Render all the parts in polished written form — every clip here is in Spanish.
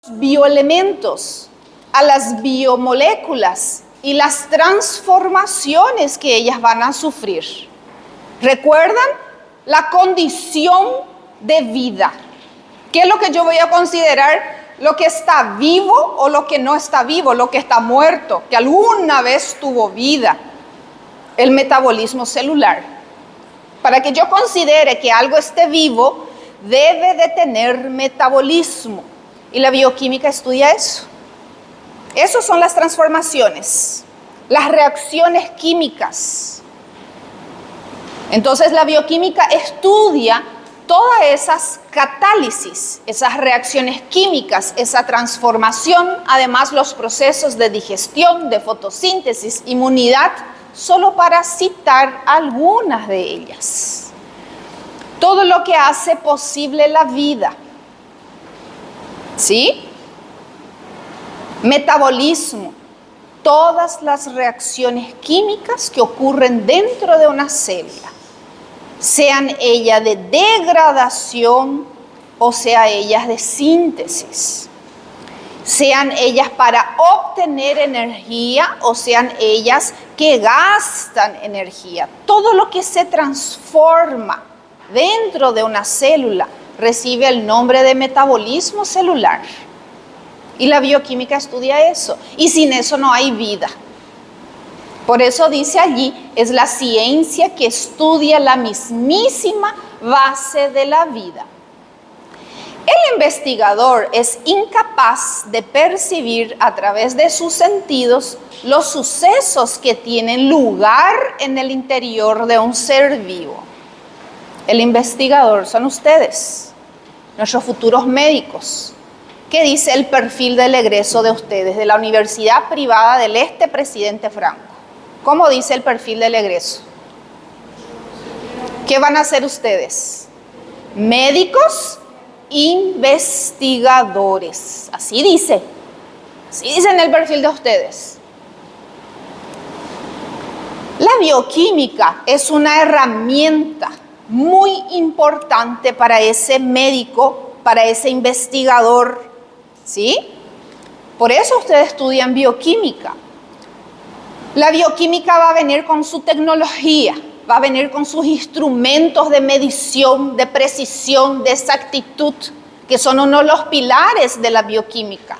bioelementos, a las biomoléculas y las transformaciones que ellas van a sufrir. ¿Recuerdan? La condición de vida. ¿Qué es lo que yo voy a considerar? Lo que está vivo o lo que no está vivo, lo que está muerto, que alguna vez tuvo vida. El metabolismo celular. Para que yo considere que algo esté vivo, debe de tener metabolismo. Y la bioquímica estudia eso. Esas son las transformaciones, las reacciones químicas. Entonces la bioquímica estudia todas esas catálisis, esas reacciones químicas, esa transformación, además los procesos de digestión, de fotosíntesis, inmunidad, solo para citar algunas de ellas. Todo lo que hace posible la vida. ¿Sí? Metabolismo. Todas las reacciones químicas que ocurren dentro de una célula, sean ellas de degradación o sean ellas de síntesis, sean ellas para obtener energía o sean ellas que gastan energía. Todo lo que se transforma dentro de una célula recibe el nombre de metabolismo celular. Y la bioquímica estudia eso. Y sin eso no hay vida. Por eso dice allí, es la ciencia que estudia la mismísima base de la vida. El investigador es incapaz de percibir a través de sus sentidos los sucesos que tienen lugar en el interior de un ser vivo. El investigador son ustedes, nuestros futuros médicos. ¿Qué dice el perfil del egreso de ustedes de la Universidad Privada del Este, Presidente Franco? ¿Cómo dice el perfil del egreso? ¿Qué van a hacer ustedes? Médicos investigadores. Así dice. Así dice en el perfil de ustedes. La bioquímica es una herramienta muy importante para ese médico, para ese investigador, ¿sí? Por eso ustedes estudian bioquímica. La bioquímica va a venir con su tecnología, va a venir con sus instrumentos de medición, de precisión, de exactitud, que son uno de los pilares de la bioquímica.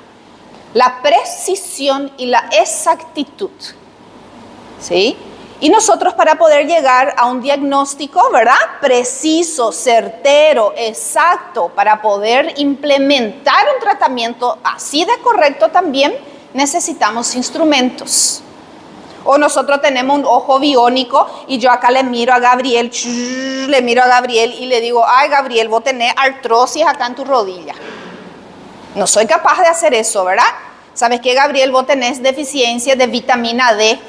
La precisión y la exactitud, ¿sí? Y nosotros para poder llegar a un diagnóstico, ¿verdad? Preciso, certero, exacto, para poder implementar un tratamiento así de correcto también, necesitamos instrumentos. O nosotros tenemos un ojo biónico y yo acá le miro a Gabriel y le digo, ay Gabriel, vos tenés artrosis acá en tu rodilla. No soy capaz de hacer eso, ¿verdad? ¿Sabes qué, Gabriel? Vos tenés deficiencia de vitamina D.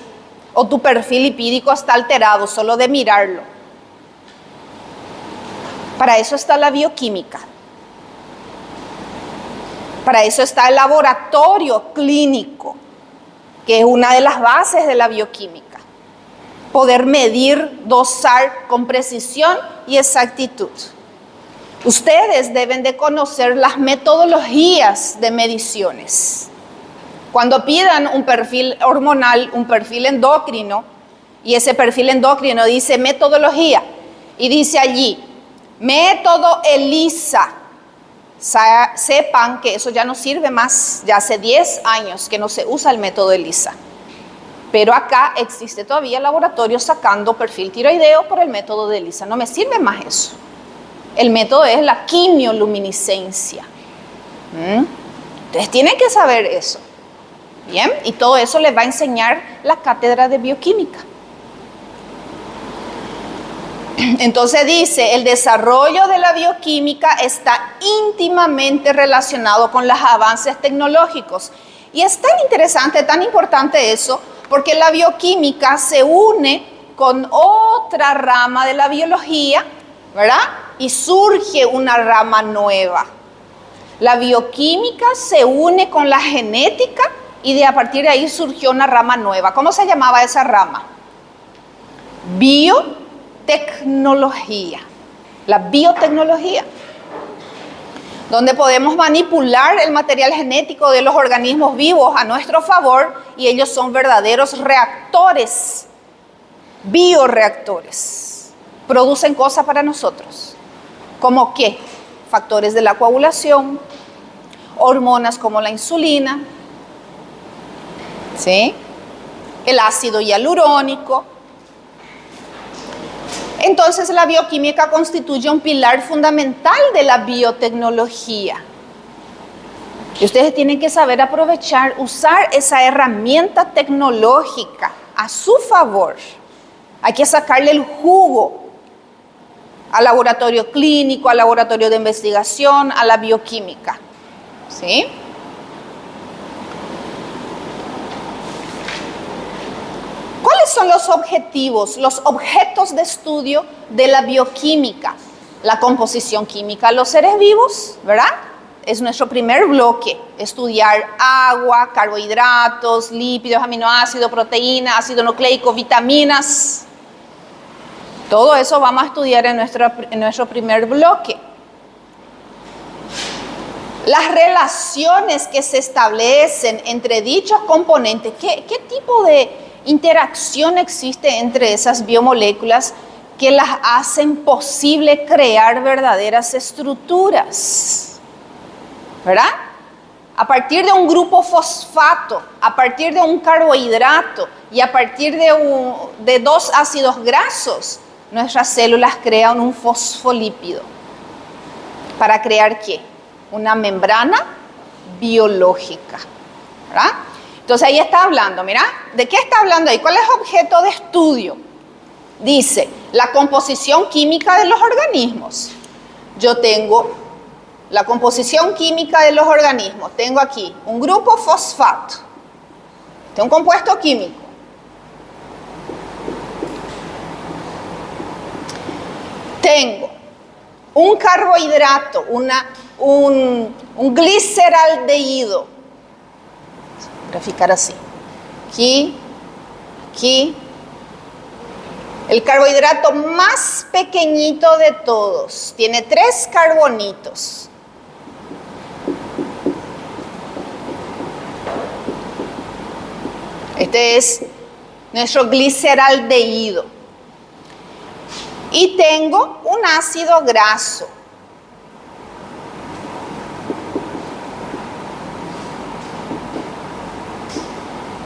O tu perfil lipídico está alterado solo de mirarlo. Para eso está la bioquímica. Para eso está el laboratorio clínico, que es una de las bases de la bioquímica. Poder medir, dosar con precisión y exactitud. Ustedes deben de conocer las metodologías de mediciones. Cuando pidan un perfil hormonal, un perfil endocrino, y ese perfil endocrino dice metodología, y dice allí, método ELISA, sepan que eso ya no sirve más, ya hace 10 años que no se usa el método ELISA. Pero acá existe todavía laboratorios sacando perfil tiroideo por el método de ELISA, no me sirve más eso. El método es la quimioluminiscencia. Entonces tienen que saber eso. Bien, y todo eso les va a enseñar la cátedra de bioquímica. Entonces dice, el desarrollo de la bioquímica está íntimamente relacionado con los avances tecnológicos. Y es tan interesante, tan importante eso, porque la bioquímica se une con otra rama de la biología, ¿verdad? Y surge una rama nueva. La bioquímica se une con la genética y a partir de ahí surgió una rama nueva. ¿Cómo se llamaba esa rama? Biotecnología. La biotecnología. donde podemos manipular el material genético de los organismos vivos a nuestro favor y ellos son verdaderos reactores, bioreactores. Producen cosas para nosotros. ¿Cómo qué? Factores de la coagulación, hormonas como la insulina, ¿sí? El ácido hialurónico. Entonces la bioquímica constituye un pilar fundamental de la biotecnología. Y ustedes tienen que saber aprovechar, usar esa herramienta tecnológica a su favor. Hay que sacarle el jugo al laboratorio clínico, al laboratorio de investigación, a la bioquímica. ¿Sí? ¿Cuáles son los objetivos, los objetos de estudio de la bioquímica? La composición química de los seres vivos, ¿verdad? Es nuestro primer bloque, estudiar agua, carbohidratos, lípidos, aminoácidos, proteínas, ácido nucleico, vitaminas. Todo eso vamos a estudiar en nuestro primer bloque. Las relaciones que se establecen entre dichos componentes, ¿qué tipo de interacción existe entre esas biomoléculas que las hacen posible crear verdaderas estructuras? ¿Verdad? A partir de un grupo fosfato, a partir de un carbohidrato y a partir de dos ácidos grasos, nuestras células crean un fosfolípido. ¿Para crear qué? Una membrana biológica. ¿Verdad? Entonces ahí está hablando, mira, ¿de qué está hablando ahí? ¿Cuál es el objeto de estudio? Dice, la composición química de los organismos. Yo tengo la composición química de los organismos. Tengo aquí un grupo fosfato. Tengo un compuesto químico. Tengo un carbohidrato, un gliceraldehído. Graficar así. Aquí. El carbohidrato más pequeñito de todos. Tiene 3 carbonitos. Este es nuestro gliceraldehído. Y tengo un ácido graso.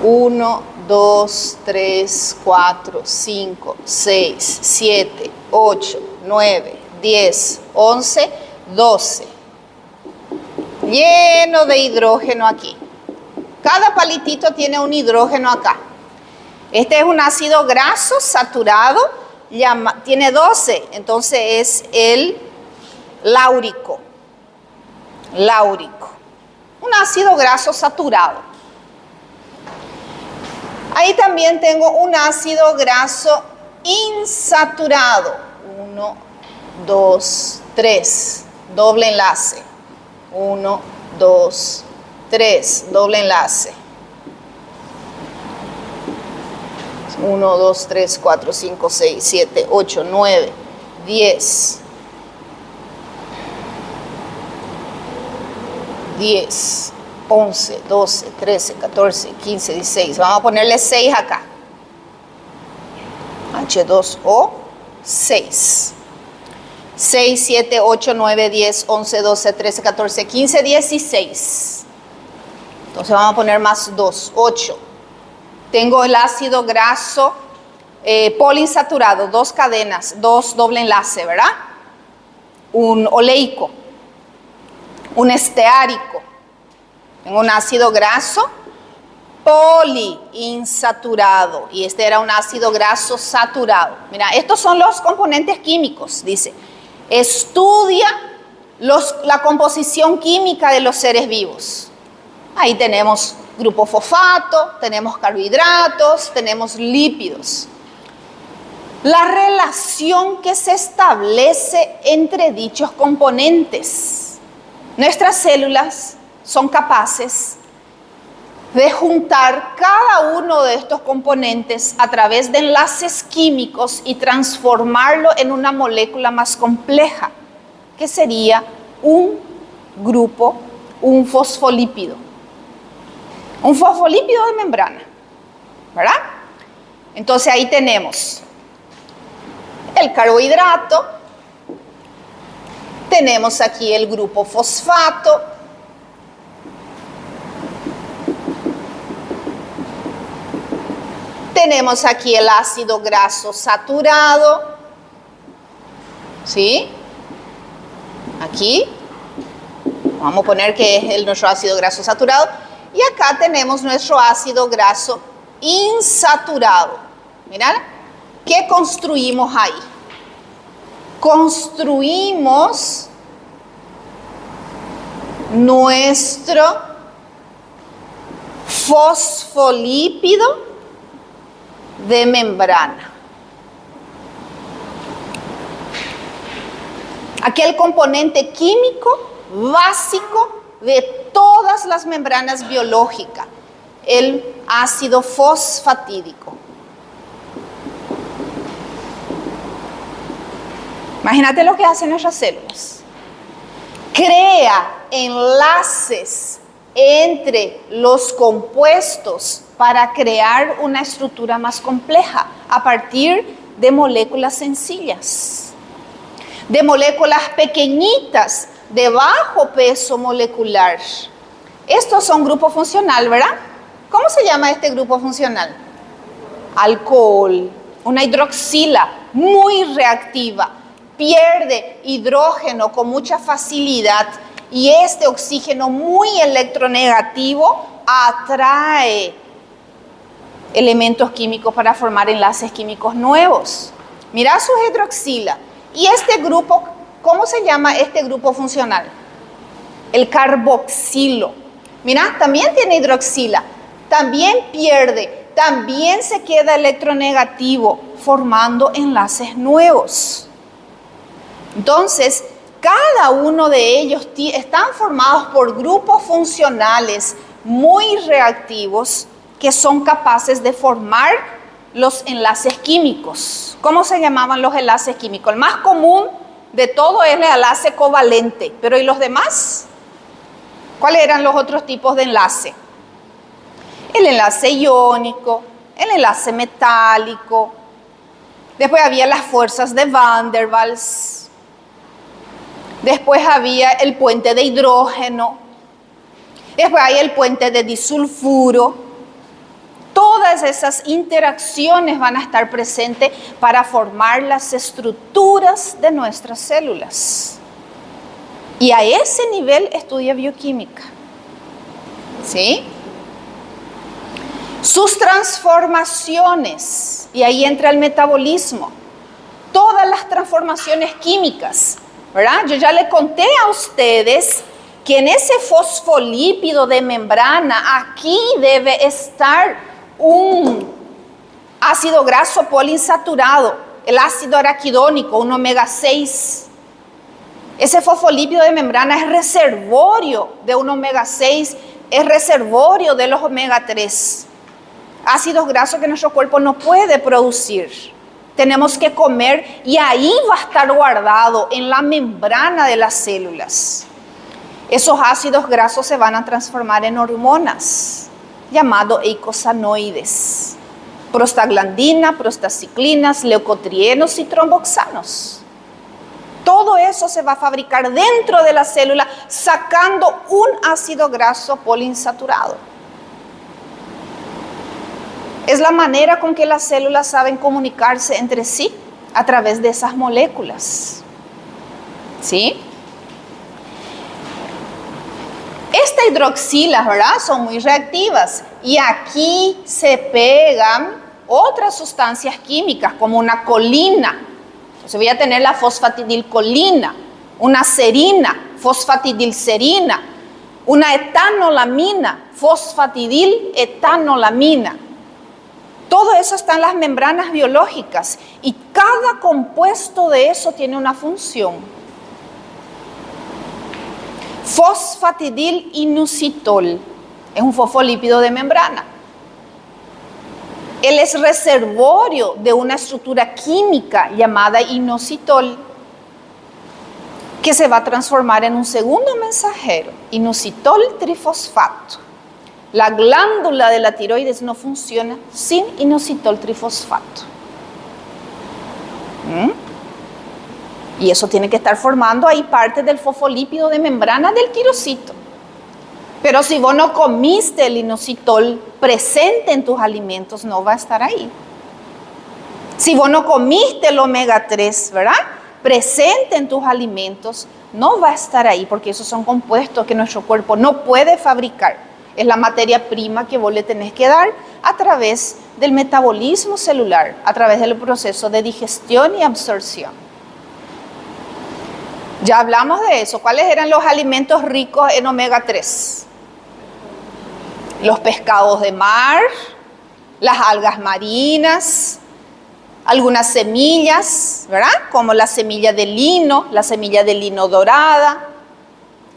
Uno, 2, 3, 4, 5, 6, 7, 8, 9, 10, 11, 12. Lleno de hidrógeno aquí. Cada palitito tiene un hidrógeno acá. Este es un ácido graso saturado, tiene 12, entonces es el láurico. Un ácido graso saturado. Ahí también tengo un ácido graso insaturado. 1, 2, 3, doble enlace. 1, 2, 3, doble enlace. 1, 2, 3, 4, 5, 6, 7, 8, 9, 10. 10. 11, 12, 13, 14, 15, 16. Vamos a ponerle 6 acá. H2O, 6. 6, 7, 8, 9, 10, 11, 12, 13, 14, 15, 16. Entonces vamos a poner más 2, 8. Tengo el ácido graso poliinsaturado, 2 cadenas, 2 doble enlace, ¿verdad? Un oleico, un esteárico. Tengo un ácido graso poliinsaturado y este era un ácido graso saturado. Mira, estos son los componentes químicos, dice. Estudia la composición química de los seres vivos. Ahí tenemos grupo fosfato, tenemos carbohidratos, tenemos lípidos. La relación que se establece entre dichos componentes. Nuestras células son capaces de juntar cada uno de estos componentes a través de enlaces químicos y transformarlo en una molécula más compleja, que sería un grupo un fosfolípido. Un fosfolípido de membrana, ¿verdad? Entonces ahí tenemos el carbohidrato, tenemos aquí el grupo fosfato, tenemos aquí el ácido graso saturado, ¿sí? Aquí, vamos a poner que es nuestro ácido graso saturado, y acá tenemos nuestro ácido graso insaturado. Mirad, ¿qué construimos ahí? Construimos nuestro fosfolípido de membrana. Aquel componente químico básico de todas las membranas biológicas, el ácido fosfatídico. Imagínate lo que hacen nuestras células. Crea enlaces entre los compuestos para crear una estructura más compleja a partir de moléculas sencillas, de moléculas pequeñitas de bajo peso molecular. Estos son grupos funcionales, ¿verdad? ¿Cómo se llama este grupo funcional? Alcohol, una hidroxila muy reactiva, pierde hidrógeno con mucha facilidad y este oxígeno muy electronegativo atrae elementos químicos para formar enlaces químicos nuevos. Mira su hidroxila. Y este grupo, ¿cómo se llama este grupo funcional? El carboxilo. Mira, también tiene hidroxila, también pierde, también se queda electronegativo, formando enlaces nuevos. Entonces, cada uno de ellos están formados por grupos funcionales muy reactivos que son capaces de formar los enlaces químicos. ¿Cómo se llamaban los enlaces químicos? El más común de todo es el enlace covalente, pero ¿y los demás? ¿Cuáles eran los otros tipos de enlace? El enlace iónico, el enlace metálico, después había las fuerzas de Van der Waals, después había el puente de hidrógeno, después hay el puente de disulfuro. Todas esas interacciones van a estar presentes para formar las estructuras de nuestras células. Y a ese nivel estudia bioquímica. ¿Sí? Sus transformaciones, y ahí entra el metabolismo. Todas las transformaciones químicas, ¿verdad? Yo ya le conté a ustedes que en ese fosfolípido de membrana, aquí debe estar un ácido graso poliinsaturado, el ácido araquidónico, un omega 6. Ese fosfolípido de membrana es reservorio de un omega 6, es reservorio de los omega 3. Ácidos grasos que nuestro cuerpo no puede producir. Tenemos que comer y ahí va a estar guardado en la membrana de las células. Esos ácidos grasos se van a transformar en hormonas, llamados eicosanoides, prostaglandina, prostaciclinas, leucotrienos y tromboxanos. Todo eso se va a fabricar dentro de la célula sacando un ácido graso poliinsaturado. Es la manera con que las células saben comunicarse entre sí a través de esas moléculas. ¿Sí? Estas hidroxilas, ¿verdad? Son muy reactivas y aquí se pegan otras sustancias químicas como una colina. Entonces voy a tener la fosfatidilcolina, una serina, fosfatidilserina, una etanolamina, fosfatidiletanolamina. Todo eso está en las membranas biológicas y cada compuesto de eso tiene una función. Fosfatidilinositol es un fosfolípido de membrana. Él es reservorio de una estructura química llamada inositol. que se va a transformar en un segundo mensajero, inositol trifosfato. La glándula de la tiroides no funciona sin inositol trifosfato. Y eso tiene que estar formando ahí parte del fosfolípido de membrana del tirocito. Pero si vos no comiste el inositol presente en tus alimentos, no va a estar ahí. Si vos no comiste el omega 3, ¿verdad?, presente en tus alimentos, no va a estar ahí, porque esos son compuestos que nuestro cuerpo no puede fabricar. Es la materia prima que vos le tenés que dar a través del metabolismo celular, a través del proceso de digestión y absorción. Ya hablamos de eso. ¿Cuáles eran los alimentos ricos en omega 3? Los pescados de mar, las algas marinas, algunas semillas, ¿verdad? Como la semilla de lino dorada,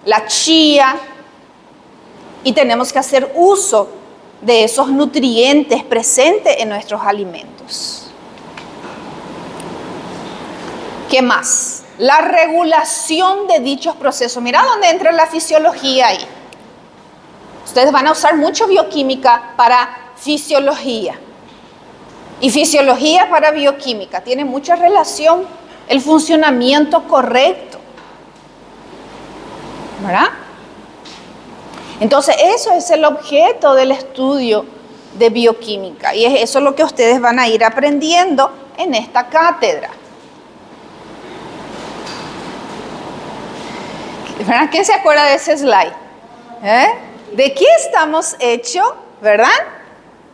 la chía. Y tenemos que hacer uso de esos nutrientes presentes en nuestros alimentos. ¿Qué más? La regulación de dichos procesos. Mira dónde entra la fisiología ahí. Ustedes van a usar mucho bioquímica para fisiología. Y fisiología para bioquímica. Tiene mucha relación el funcionamiento correcto, ¿verdad? Entonces, eso es el objeto del estudio de bioquímica. Y eso es lo que ustedes van a ir aprendiendo en esta cátedra. ¿Verdad? ¿Quién se acuerda de ese slide? ¿De qué estamos hechos? ¿Verdad?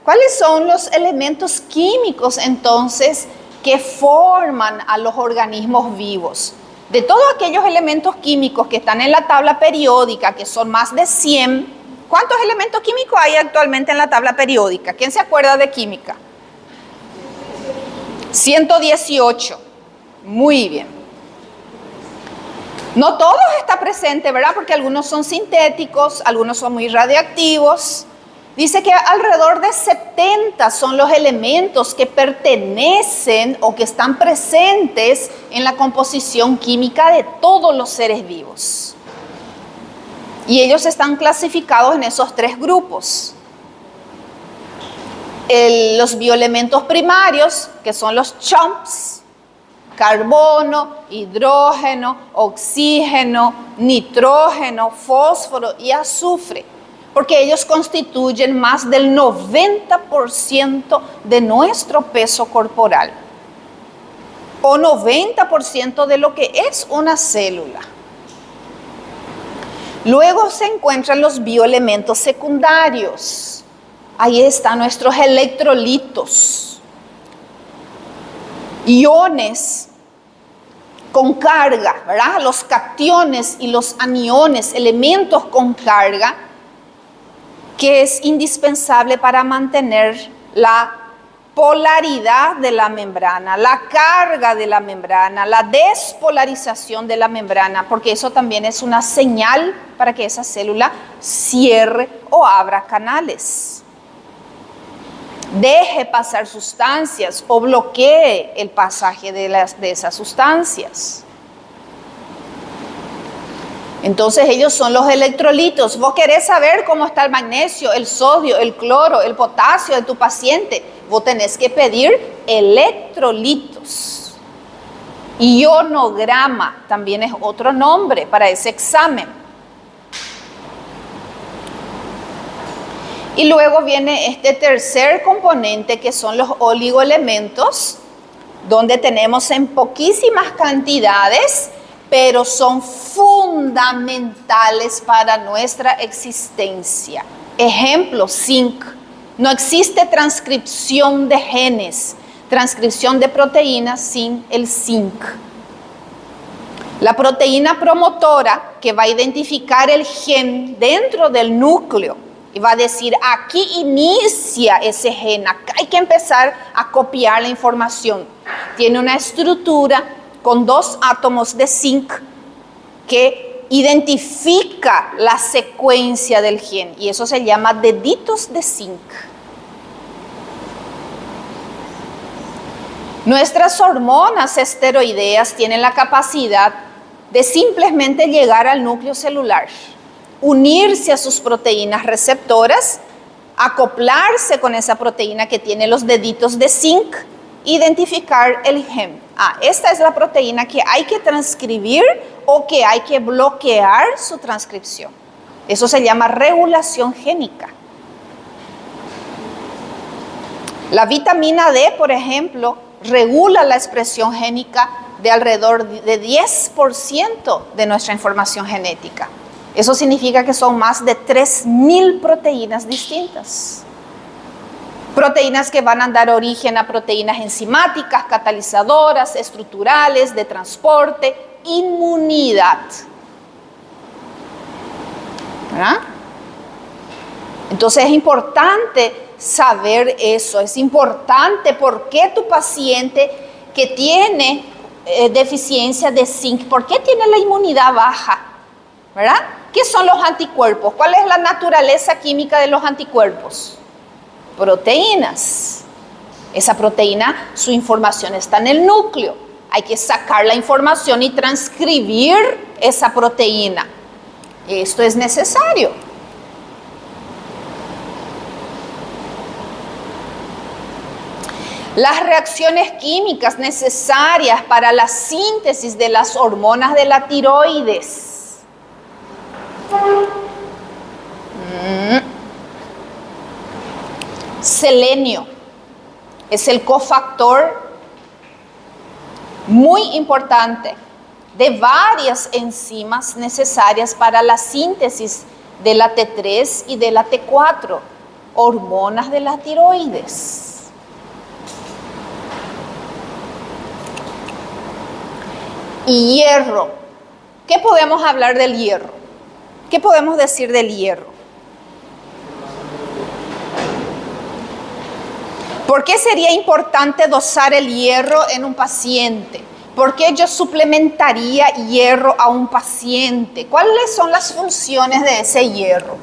¿Cuáles son los elementos químicos entonces que forman a los organismos vivos? De todos aquellos elementos químicos que están en la tabla periódica, que son más de 100, ¿cuántos elementos químicos hay actualmente en la tabla periódica? ¿Quién se acuerda de química? 118. Muy bien. No todos están presentes, ¿verdad? Porque algunos son sintéticos, algunos son muy radiactivos. Dice que alrededor de 70 son los elementos que pertenecen o que están presentes en la composición química de todos los seres vivos. Y ellos están clasificados en esos 3 grupos. Los bioelementos primarios, que son los CHOMPs, carbono, hidrógeno, oxígeno, nitrógeno, fósforo y azufre. Porque ellos constituyen más del 90% de nuestro peso corporal, o 90% de lo que es una célula. Luego se encuentran los bioelementos secundarios. Ahí están nuestros electrolitos, iones con carga, ¿verdad? Los cationes y los aniones, elementos con carga, que es indispensable para mantener la polaridad de la membrana, la carga de la membrana, la despolarización de la membrana, porque eso también es una señal para que esa célula cierre o abra canales, deje pasar sustancias o bloquee el pasaje de esas sustancias. Entonces ellos son los electrolitos. Vos querés saber cómo está el magnesio, el sodio, el cloro, el potasio de tu paciente. Vos tenés que pedir electrolitos. Ionograma también es otro nombre para ese examen. Y luego viene este tercer componente, que son los oligoelementos, donde tenemos en poquísimas cantidades, pero son fundamentales para nuestra existencia. Ejemplo, zinc. No existe transcripción de genes, transcripción de proteínas sin el zinc. La proteína promotora que va a identificar el gen dentro del núcleo y va a decir, aquí inicia ese gen, acá hay que empezar a copiar la información. Tiene una estructura con 2 átomos de zinc que identifica la secuencia del gen, y eso se llama deditos de zinc. Nuestras hormonas esteroideas tienen la capacidad de simplemente llegar al núcleo celular, unirse a sus proteínas receptoras, acoplarse con esa proteína que tiene los deditos de zinc, identificar el gen. Esta es la proteína que hay que transcribir o que hay que bloquear su transcripción. Eso se llama regulación génica. La vitamina D, por ejemplo, regula la expresión génica de alrededor de 10% de nuestra información genética. Eso significa que son más de 3.000 proteínas distintas. Proteínas que van a dar origen a proteínas enzimáticas, catalizadoras, estructurales, de transporte, inmunidad. ¿Verdad? Entonces es importante saber eso, es importante por qué tu paciente que tiene deficiencia de zinc, ¿por qué tiene la inmunidad baja? ¿Verdad? ¿Qué son los anticuerpos? ¿Cuál es la naturaleza química de los anticuerpos? Proteínas. Esa proteína, su información está en el núcleo. Hay que sacar la información y transcribir esa proteína. Esto es necesario. Las reacciones químicas necesarias para la síntesis de las hormonas de la tiroides. Selenio es el cofactor muy importante de varias enzimas necesarias para la síntesis de la T3 y de la T4, hormonas de la tiroides. Y hierro. ¿Qué podemos hablar del hierro? ¿Qué podemos decir del hierro? ¿Por qué sería importante dosar el hierro en un paciente? ¿Por qué yo suplementaría hierro a un paciente? ¿Cuáles son las funciones de ese hierro?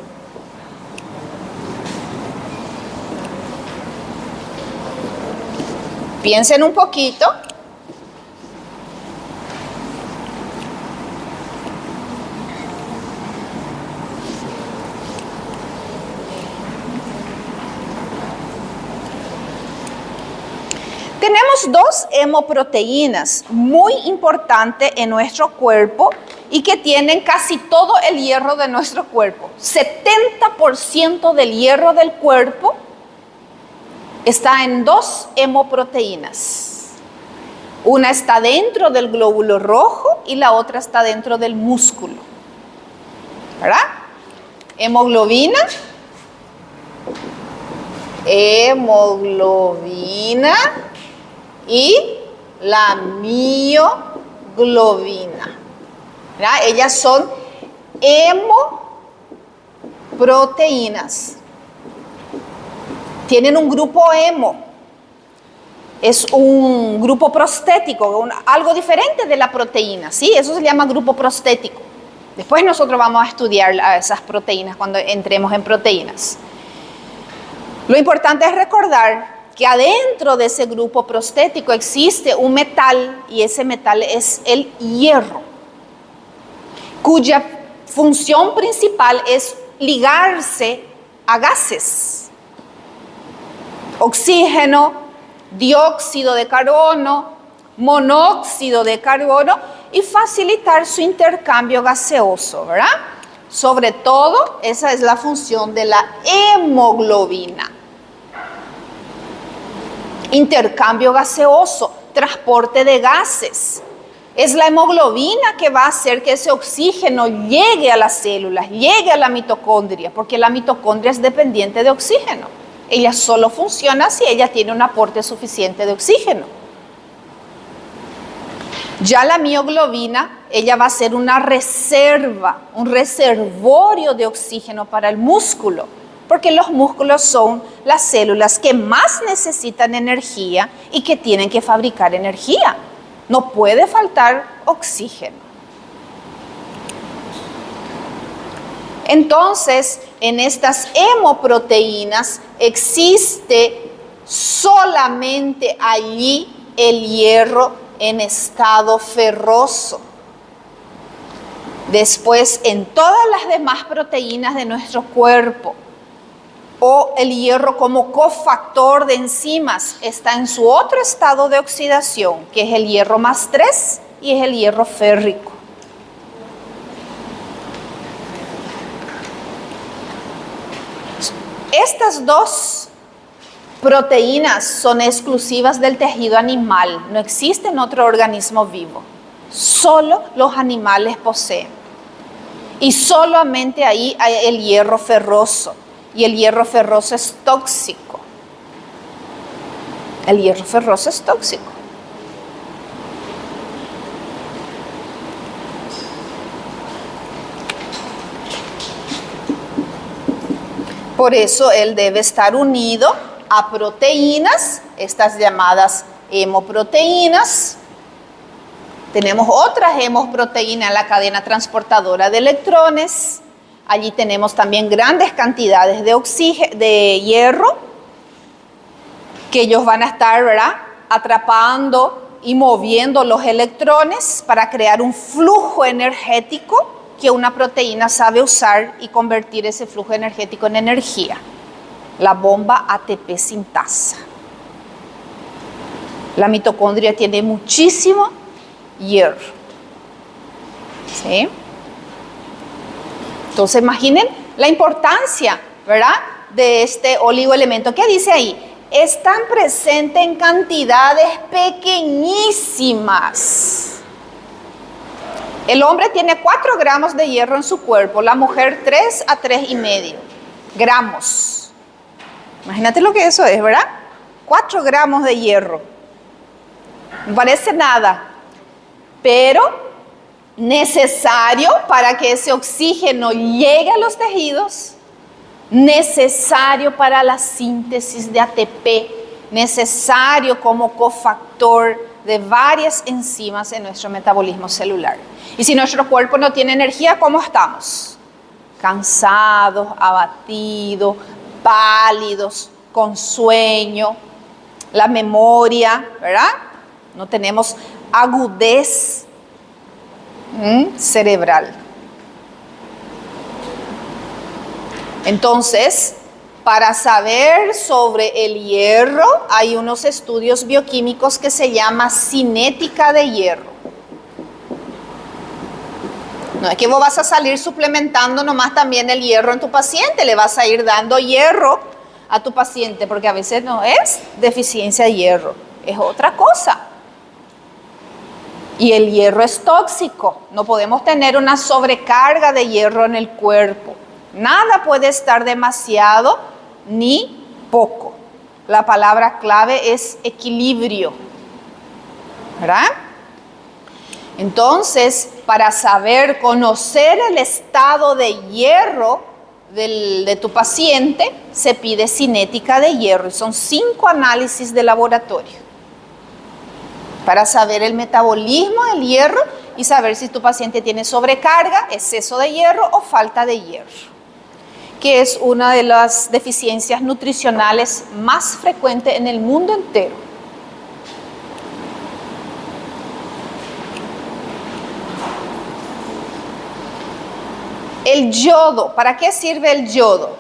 Piensen un poquito. Tenemos dos hemoproteínas muy importantes en nuestro cuerpo y que tienen casi todo el hierro de nuestro cuerpo. 70% del hierro del cuerpo está en dos hemoproteínas. Una está dentro del glóbulo rojo y la otra está dentro del músculo. ¿Verdad? Hemoglobina. Y la mioglobina. ¿Verdad? Ellas son hemoproteínas. Tienen un grupo hemo. Es un grupo prostético, algo diferente de la proteína, ¿sí? Eso se llama grupo prostético. Después nosotros vamos a estudiar esas proteínas cuando entremos en proteínas. Lo importante es recordar que adentro de ese grupo prostético existe un metal y ese metal es el hierro, cuya función principal es ligarse a gases, oxígeno, dióxido de carbono, monóxido de carbono y facilitar su intercambio gaseoso, ¿verdad? Sobre todo, esa es la función de la hemoglobina. Intercambio gaseoso, transporte de gases. Es la hemoglobina que va a hacer que ese oxígeno llegue a las células, llegue a la mitocondria, porque la mitocondria es dependiente de oxígeno. Ella solo funciona si ella tiene un aporte suficiente de oxígeno. Ya la mioglobina, ella va a ser una reserva, un reservorio de oxígeno para el músculo, porque los músculos son las células que más necesitan energía y que tienen que fabricar energía. No puede faltar oxígeno. Entonces, en estas hemoproteínas existe solamente allí el hierro en estado ferroso. Después, en todas las demás proteínas de nuestro cuerpo, o el hierro como cofactor de enzimas está en su otro estado de oxidación, que es el hierro más 3 y es el hierro férrico. Estas dos proteínas son exclusivas del tejido animal, no existe en otro organismo vivo, solo los animales poseen. Y solamente ahí hay el hierro ferroso, y el hierro ferroso es tóxico. El hierro ferroso es tóxico. Por eso él debe estar unido a proteínas, estas llamadas hemoproteínas. Tenemos otras hemoproteínas en la cadena transportadora de electrones. Allí tenemos también grandes cantidades de hierro, que ellos van a estar, ¿verdad?, atrapando y moviendo los electrones para crear un flujo energético que una proteína sabe usar y convertir ese flujo energético en energía. La bomba ATP sintasa. La mitocondria tiene muchísimo hierro. ¿Sí? Entonces imaginen la importancia, ¿verdad?, de este oligoelemento. ¿Qué dice ahí? Están presentes en cantidades pequeñísimas. El hombre tiene 4 gramos de hierro en su cuerpo, la mujer 3 a 3,5 gramos. Imagínate lo que eso es, ¿verdad? 4 gramos de hierro. No parece nada, pero necesario para que ese oxígeno llegue a los tejidos, necesario para la síntesis de ATP, necesario como cofactor de varias enzimas en nuestro metabolismo celular. Y si nuestro cuerpo no tiene energía, ¿cómo estamos? Cansados, abatidos, pálidos, con sueño, la memoria, ¿verdad? No tenemos agudez cerebral. Entonces, para saber sobre el hierro, hay unos estudios bioquímicos que se llama cinética de hierro. No es que vos vas a salir suplementando nomás también el hierro en tu paciente, le vas a ir dando hierro a tu paciente, porque a veces no es deficiencia de hierro, es otra cosa. Y el hierro es tóxico, no podemos tener una sobrecarga de hierro en el cuerpo. Nada puede estar demasiado ni poco. La palabra clave es equilibrio, ¿verdad? Entonces, para saber, conocer el estado de hierro de tu paciente, se pide cinética de hierro y son 5 análisis de laboratorio para saber el metabolismo del hierro y saber si tu paciente tiene sobrecarga, exceso de hierro o falta de hierro, que es una de las deficiencias nutricionales más frecuentes en el mundo entero. El yodo, ¿para qué sirve el yodo?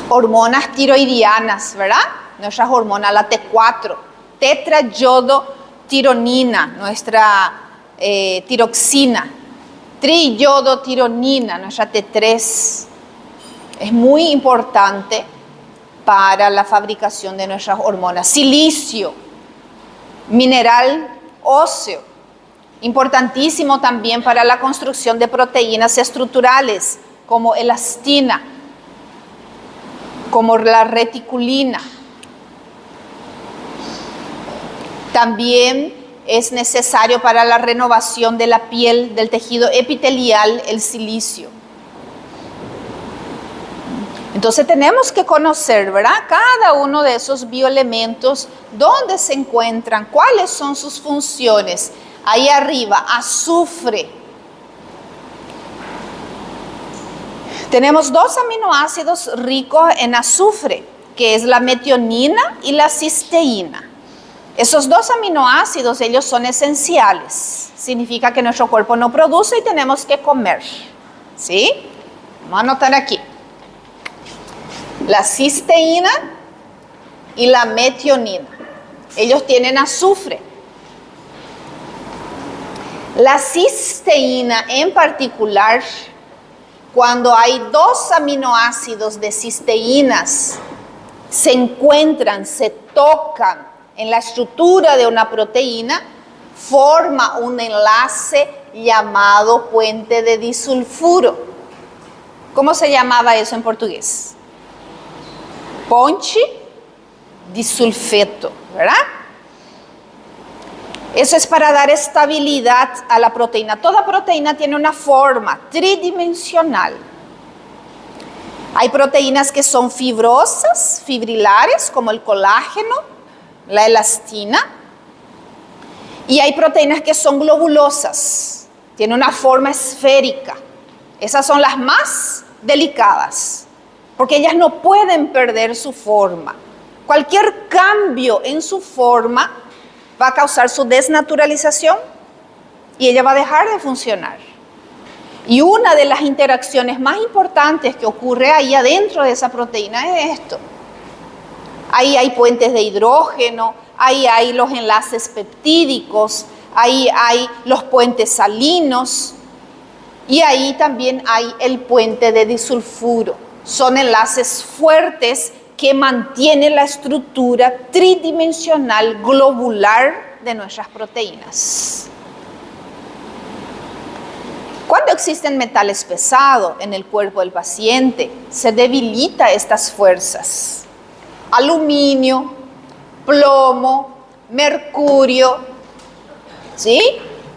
Hormonas tiroidianas, ¿verdad? Nuestras hormonas, la T4, tetrayodotironina, nuestra tiroxina, triyodotironina, nuestra T3. Es muy importante para la fabricación de nuestras hormonas. Silicio, mineral óseo, importantísimo también para la construcción de proteínas estructurales, como elastina, como la reticulina. También es necesario para la renovación de la piel, del tejido epitelial, el silicio. Entonces tenemos que conocer, ¿verdad?, cada uno de esos bioelementos, dónde se encuentran, cuáles son sus funciones. Ahí arriba, azufre. Tenemos 2 aminoácidos ricos en azufre, que es la metionina y la cisteína. Esos 2 aminoácidos, ellos son esenciales. Significa que nuestro cuerpo no produce y tenemos que comer. ¿Sí? Vamos a anotar aquí. La cisteína y la metionina. Ellos tienen azufre. La cisteína en particular, cuando hay 2 aminoácidos de cisteínas, se encuentran, se tocan en la estructura de una proteína, forma un enlace llamado puente de disulfuro. ¿Cómo se llamaba eso en portugués? Ponte disulfeto, ¿verdad? Eso es para dar estabilidad a la proteína. Toda proteína tiene una forma tridimensional. Hay proteínas que son fibrosas, fibrilares, como el colágeno, la elastina. Y hay proteínas que son globulosas, tienen una forma esférica. Esas son las más delicadas, porque ellas no pueden perder su forma. Cualquier cambio en su forma va a causar su desnaturalización y ella va a dejar de funcionar. Y una de las interacciones más importantes que ocurre ahí adentro de esa proteína es esto. Ahí hay puentes de hidrógeno, ahí hay los enlaces peptídicos, ahí hay los puentes salinos y ahí también hay el puente de disulfuro. Son enlaces fuertes que mantienen la estructura tridimensional globular de nuestras proteínas. Cuando existen metales pesados en el cuerpo del paciente, se debilita estas fuerzas. Aluminio, plomo, mercurio, ¿sí?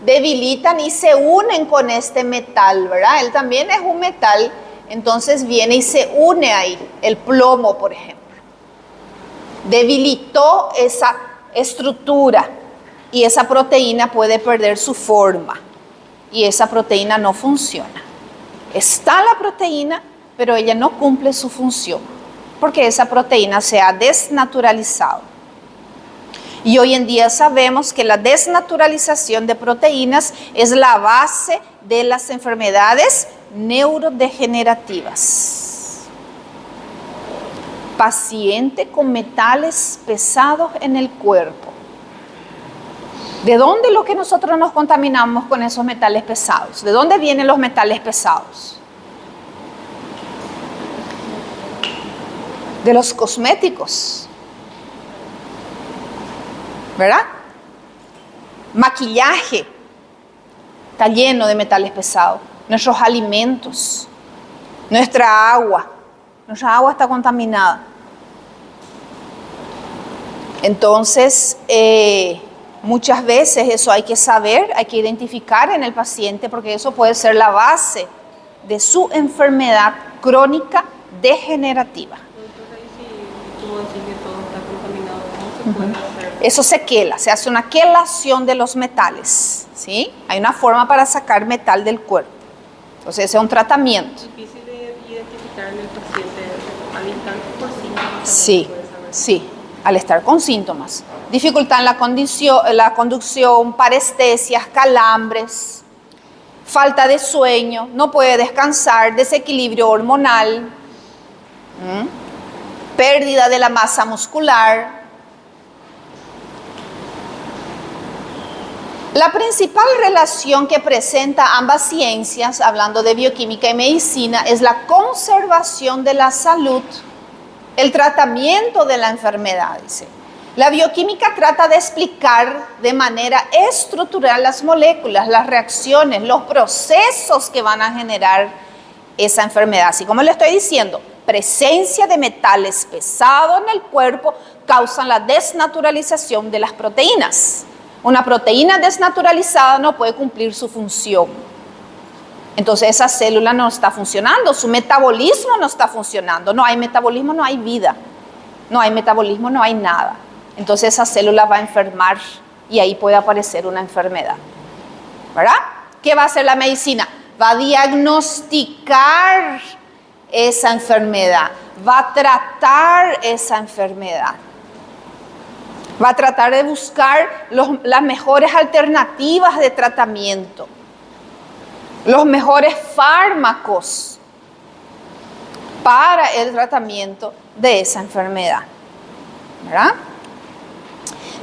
Debilitan y se unen con este metal, ¿verdad? Él también es un metal, entonces viene y se une ahí, el plomo, por ejemplo. Debilitó esa estructura y esa proteína puede perder su forma y esa proteína no funciona. Está la proteína, pero ella no cumple su función porque esa proteína se ha desnaturalizado. Y hoy en día sabemos que la desnaturalización de proteínas es la base de las enfermedades neurodegenerativas. Paciente con metales pesados en el cuerpo. ¿De dónde lo que nosotros nos contaminamos con esos metales pesados? ¿De dónde vienen los metales pesados? De los cosméticos, ¿verdad? Maquillaje está lleno de metales pesados. Nuestros alimentos, nuestra agua está contaminada. Entonces, muchas veces eso hay que saber, hay que identificar en el paciente porque eso puede ser la base de su enfermedad crónica degenerativa. Eso se quela, se hace una quelación de los metales, ¿sí? Hay una forma para sacar metal del cuerpo. Entonces ese es un tratamiento. Es difícil de identificar en el paciente al instante por síntomas. Sí, sí, al estar con síntomas. Dificultad en la conducción, parestesias, calambres, falta de sueño, no puede descansar, desequilibrio hormonal, pérdida de la masa muscular. La principal relación que presenta ambas ciencias, hablando de bioquímica y medicina, es la conservación de la salud, el tratamiento de la enfermedad, dice. La bioquímica trata de explicar de manera estructural las moléculas, las reacciones, los procesos que van a generar esa enfermedad. Así como le estoy diciendo, presencia de metales pesados en el cuerpo causan la desnaturalización de las proteínas. Una proteína desnaturalizada no puede cumplir su función. Entonces esa célula no está funcionando, su metabolismo no está funcionando. No hay metabolismo, no hay vida. No hay metabolismo, no hay nada. Entonces esa célula va a enfermar y ahí puede aparecer una enfermedad. ¿Verdad? ¿Qué va a hacer la medicina? Va a diagnosticar esa enfermedad, va a tratar esa enfermedad. Va a tratar de buscar las mejores alternativas de tratamiento, los mejores fármacos para el tratamiento de esa enfermedad, ¿verdad?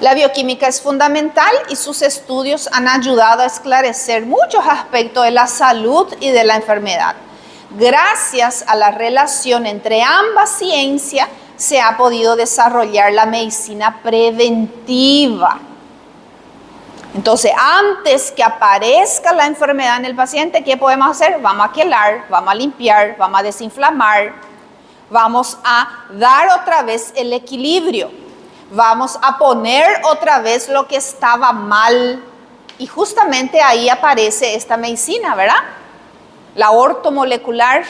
La bioquímica es fundamental y sus estudios han ayudado a esclarecer muchos aspectos de la salud y de la enfermedad. Gracias a la relación entre ambas ciencias, se ha podido desarrollar la medicina preventiva. Entonces, antes que aparezca la enfermedad en el paciente, ¿qué podemos hacer? Vamos a quelar, vamos a limpiar, vamos a desinflamar, vamos a dar otra vez el equilibrio, vamos a poner otra vez lo que estaba mal. Y justamente ahí aparece esta medicina, ¿verdad? La ortomolecular,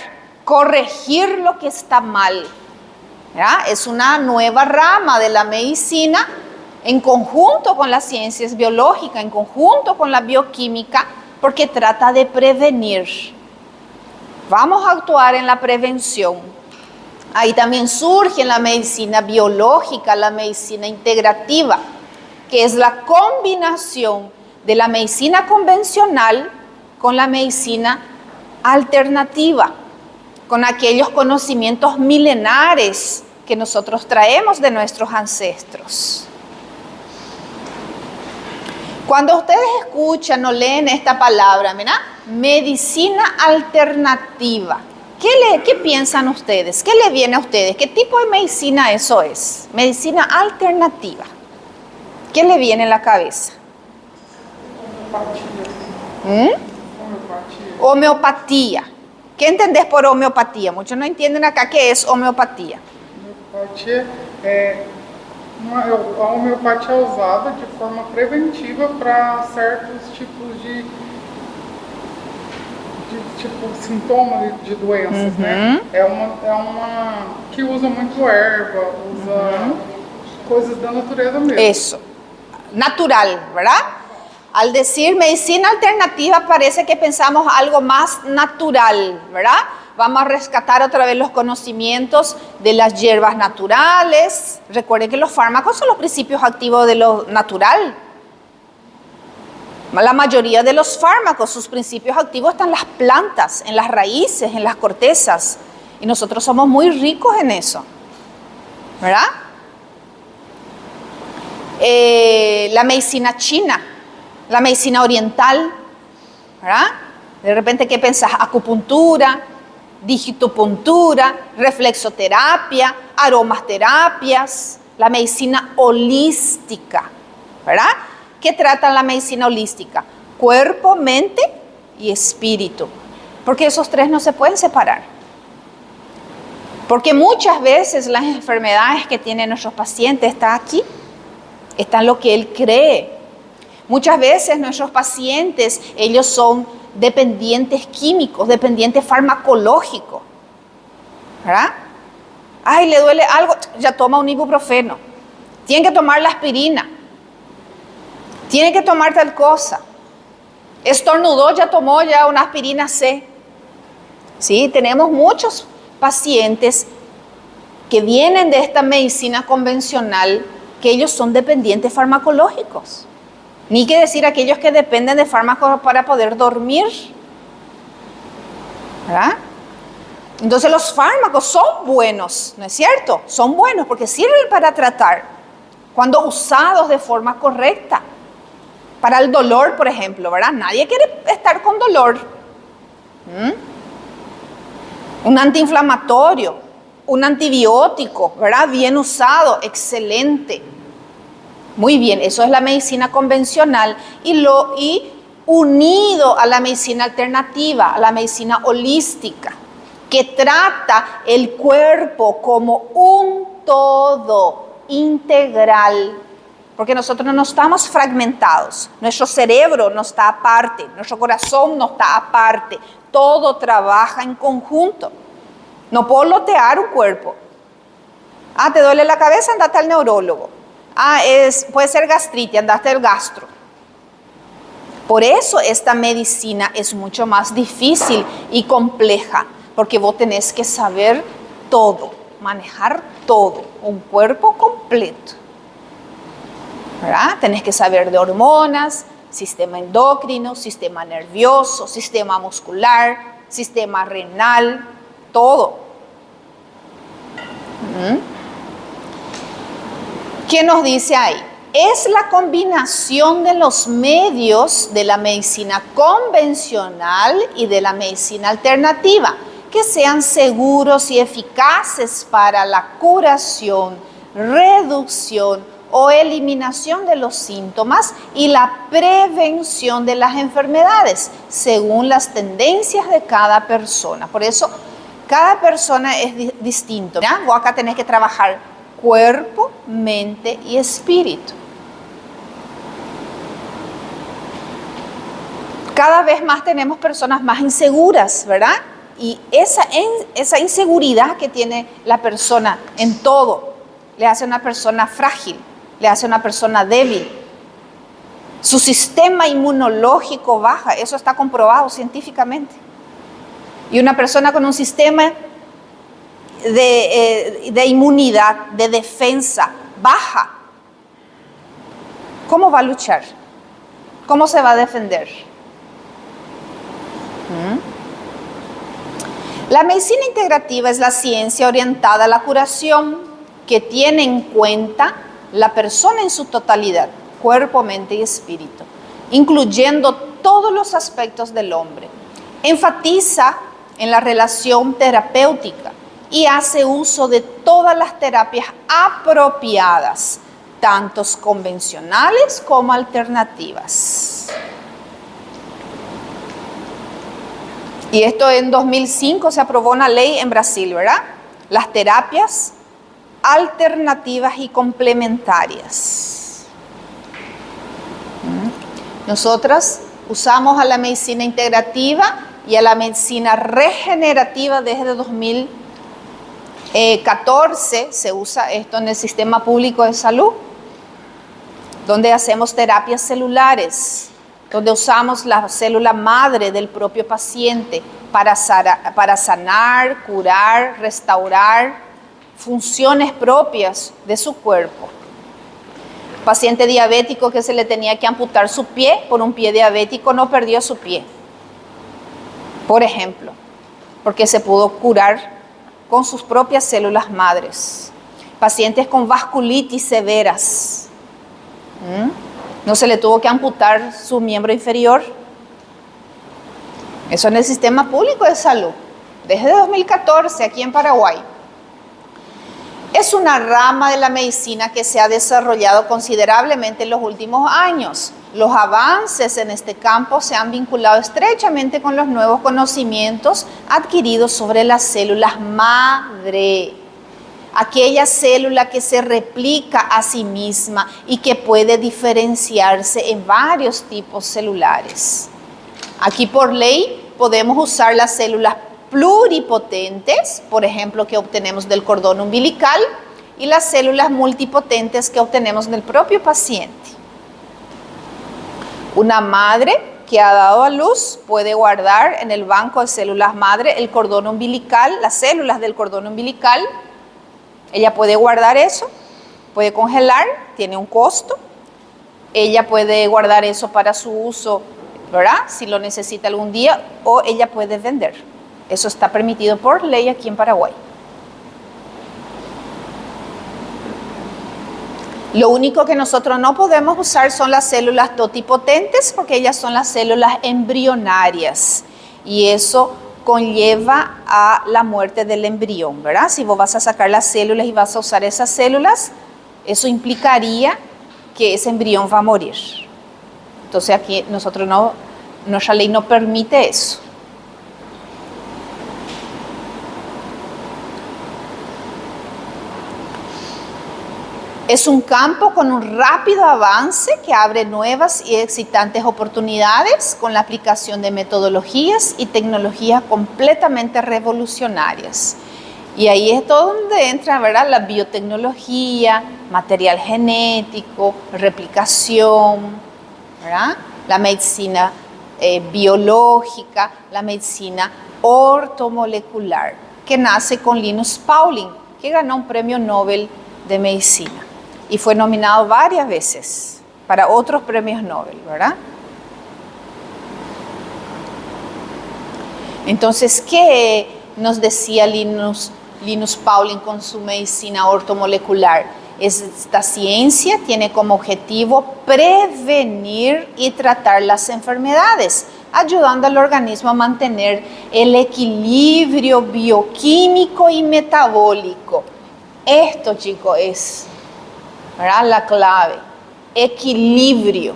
corregir lo que está mal, ¿verdad? Es una nueva rama de la medicina en conjunto con las ciencias biológicas, en conjunto con la bioquímica, porque trata de prevenir. Vamos a actuar en la prevención. Ahí también surge la medicina biológica, la medicina integrativa, que es la combinación de la medicina convencional con la medicina alternativa, con aquellos conocimientos milenares que nosotros traemos de nuestros ancestros. Cuando ustedes escuchan o leen esta palabra, ¿verdad? Medicina alternativa, ¿qué piensan ustedes? ¿Qué le viene a ustedes? ¿Qué tipo de medicina eso es? Medicina alternativa. ¿Qué le viene en la cabeza? Homeopatía. ¿Qué entendés por homeopatía? Muchos no entienden acá qué es homeopatía. Homeopatia a homeopatia é usada de forma preventiva para certos tipos de sintomas de doenças, né? É uma que usa muito erva, usa coisas da natureza mesmo. Eso, natural, ¿verdad? Al decir medicina alternativa parece que pensamos algo más natural, ¿verdad? Vamos a rescatar otra vez los conocimientos de las hierbas naturales. Recuerden que los fármacos son los principios activos de lo natural. La mayoría de los fármacos, sus principios activos están en las plantas, en las raíces, en las cortezas. Y nosotros somos muy ricos en eso, ¿verdad? La medicina china, la medicina oriental, ¿verdad? De repente, ¿qué pensás? Acupuntura, digitopuntura, reflexoterapia, aromaterapias, la medicina holística, ¿verdad? ¿Qué trata la medicina holística? Cuerpo, mente y espíritu. Porque esos tres no se pueden separar. Porque muchas veces las enfermedades que tienen nuestros pacientes están aquí, están en lo que él cree. Muchas veces nuestros pacientes, ellos son dependientes químicos, dependientes farmacológicos, ¿verdad? Ay, le duele algo, ya toma un ibuprofeno. Tiene que tomar la aspirina. Tiene que tomar tal cosa. Estornudó, ya tomó ya una aspirina C. Sí, tenemos muchos pacientes que vienen de esta medicina convencional que ellos son dependientes farmacológicos. Ni que decir aquellos que dependen de fármacos para poder dormir, ¿verdad? Entonces los fármacos son buenos, ¿no es cierto? Son buenos porque sirven para tratar cuando usados de forma correcta. Para el dolor, por ejemplo, ¿verdad? Nadie quiere estar con dolor. Un antiinflamatorio, un antibiótico, ¿verdad? Bien usado, excelente. Muy bien, eso es la medicina convencional y unido a la medicina alternativa, a la medicina holística, que trata el cuerpo como un todo integral, porque nosotros no estamos fragmentados, nuestro cerebro no está aparte, nuestro corazón no está aparte, todo trabaja en conjunto. No puedo lotear un cuerpo. Ah, ¿te duele la cabeza? Andate al neurólogo. Ah, puede ser gastritis, andaste al gastro. Por eso esta medicina es mucho más difícil y compleja, porque vos tenés que saber todo, manejar todo, un cuerpo completo. ¿verdad? Tenés que saber de hormonas, sistema endocrino, sistema nervioso, sistema muscular, sistema renal, todo. ¿Qué nos dice ahí? Es la combinación de los medios de la medicina convencional y de la medicina alternativa que sean seguros y eficaces para la curación, reducción o eliminación de los síntomas y la prevención de las enfermedades, según las tendencias de cada persona. Por eso, cada persona es distinto. ¿Ya? Vos acá tenés que trabajar cuerpo, mente y espíritu. Cada vez más tenemos personas más inseguras, ¿verdad? Y esa inseguridad que tiene la persona en todo, le hace a una persona frágil, le hace a una persona débil. Su sistema inmunológico baja, eso está comprobado científicamente. Y una persona con un sistema de inmunidad, de defensa baja, ¿cómo va a luchar? ¿Cómo se va a defender? La medicina integrativa es la ciencia orientada a la curación que tiene en cuenta la persona en su totalidad, cuerpo, mente y espíritu, incluyendo todos los aspectos del hombre. Enfatiza en la relación terapéutica y hace uso de todas las terapias apropiadas, tanto convencionales como alternativas. Y esto en 2005 se aprobó una ley en Brasil, ¿verdad? Las terapias alternativas y complementarias. Nosotras usamos a la medicina integrativa y a la medicina regenerativa desde 2014. Se usa esto en el sistema público de salud, donde hacemos terapias celulares, donde usamos la célula madre del propio paciente para sanar, curar, restaurar funciones propias de su cuerpo. Paciente diabético que se le tenía que amputar su pie por un pie diabético no perdió su pie, por ejemplo, porque se pudo curar con sus propias células madres. Pacientes con vasculitis severas, no se le tuvo que amputar su miembro inferior. Eso en el sistema público de salud, desde 2014 aquí en Paraguay. Es una rama de la medicina que se ha desarrollado considerablemente en los últimos años. Los avances en este campo se han vinculado estrechamente con los nuevos conocimientos adquiridos sobre las células madre. Aquella célula que se replica a sí misma y que puede diferenciarse en varios tipos celulares. Aquí por ley podemos usar las células pluripotentes, por ejemplo, que obtenemos del cordón umbilical, y las células multipotentes que obtenemos del propio paciente. Una madre que ha dado a luz puede guardar en el banco de células madre el cordón umbilical, las células del cordón umbilical. Ella puede guardar eso, puede congelar, tiene un costo. Ella puede guardar eso para su uso, ¿verdad? Si lo necesita algún día, o ella puede vender. Eso está permitido por ley aquí en Paraguay. Lo único que nosotros no podemos usar son las células totipotentes, porque ellas son las células embrionarias. Y eso conlleva a la muerte del embrión, ¿verdad? Si vos vas a sacar las células y vas a usar esas células, eso implicaría que ese embrión va a morir. Entonces aquí nuestra ley no permite eso. Es un campo con un rápido avance que abre nuevas y excitantes oportunidades con la aplicación de metodologías y tecnologías completamente revolucionarias. Y ahí es todo donde entra, ¿verdad?, la biotecnología, material genético, replicación, ¿verdad?, la medicina biológica, la medicina ortomolecular, que nace con Linus Pauling, que ganó un premio Nobel de Medicina. y fue nominado varias veces para otros premios Nobel, ¿verdad? Entonces, ¿qué nos decía Linus Pauling con su medicina ortomolecular? Esta ciencia tiene como objetivo prevenir y tratar las enfermedades, ayudando al organismo a mantener el equilibrio bioquímico y metabólico. Esto, chicos, es, ¿verdad?, la clave. Equilibrio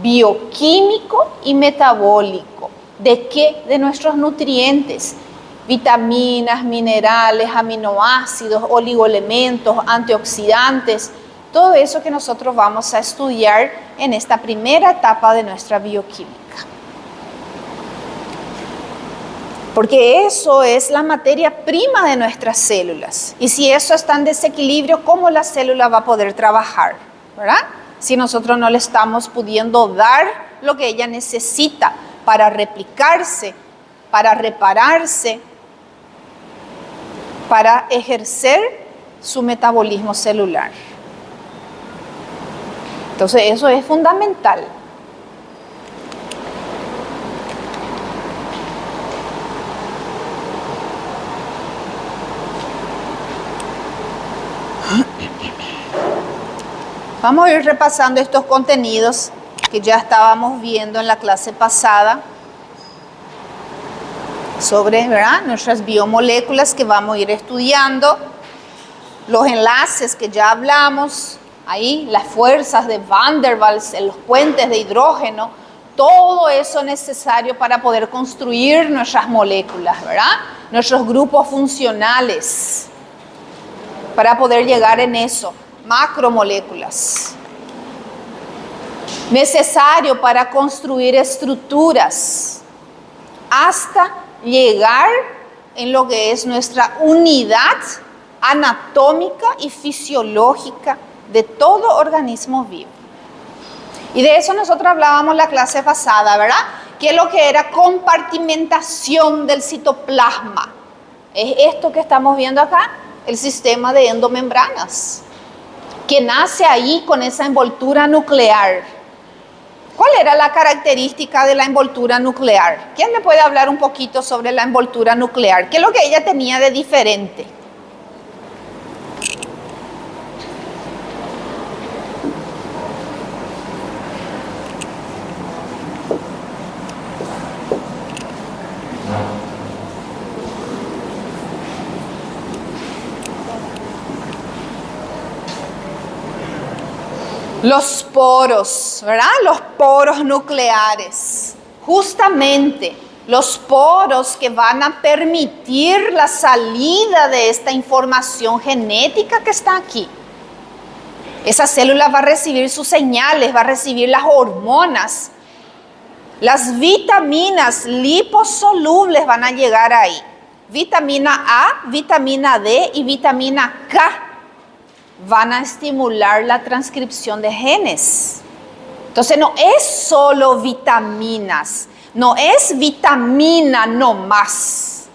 bioquímico y metabólico. ¿De qué? De nuestros nutrientes. Vitaminas, minerales, aminoácidos, oligoelementos, antioxidantes, todo eso que nosotros vamos a estudiar en esta primera etapa de nuestra bioquímica. Porque eso es la materia prima de nuestras células. Y si eso está en desequilibrio, ¿cómo la célula va a poder trabajar? ¿Verdad? Si nosotros no le estamos pudiendo dar lo que ella necesita para replicarse, para repararse, para ejercer su metabolismo celular. Entonces, eso es fundamental. Vamos a ir repasando estos contenidos que ya estábamos viendo en la clase pasada sobre, ¿verdad?, nuestras biomoléculas que vamos a ir estudiando, los enlaces que ya hablamos, ahí las fuerzas de Van der Waals, los puentes de hidrógeno, todo eso necesario para poder construir nuestras moléculas, ¿verdad?, nuestros grupos funcionales, para poder llegar en eso, macromoléculas. Necesario para construir estructuras hasta llegar en lo que es nuestra unidad anatómica y fisiológica de todo organismo vivo. Y de eso nosotros hablábamos la clase pasada, ¿verdad? Que es lo que era compartimentación del citoplasma. Es esto que estamos viendo acá, el sistema de endomembranas, que nace ahí con esa envoltura nuclear. ¿Cuál era la característica de la envoltura nuclear? ¿Quién me puede hablar un poquito sobre la envoltura nuclear? ¿Qué es lo que ella tenía de diferente? Los poros, ¿verdad? Los poros nucleares. Justamente los poros que van a permitir la salida de esta información genética que está aquí. Esa célula va a recibir sus señales, va a recibir las hormonas. Las vitaminas liposolubles van a llegar ahí. Vitamina A, vitamina D y vitamina K van a estimular la transcripción de genes. Entonces no es solo vitaminas, no es vitamina nomás.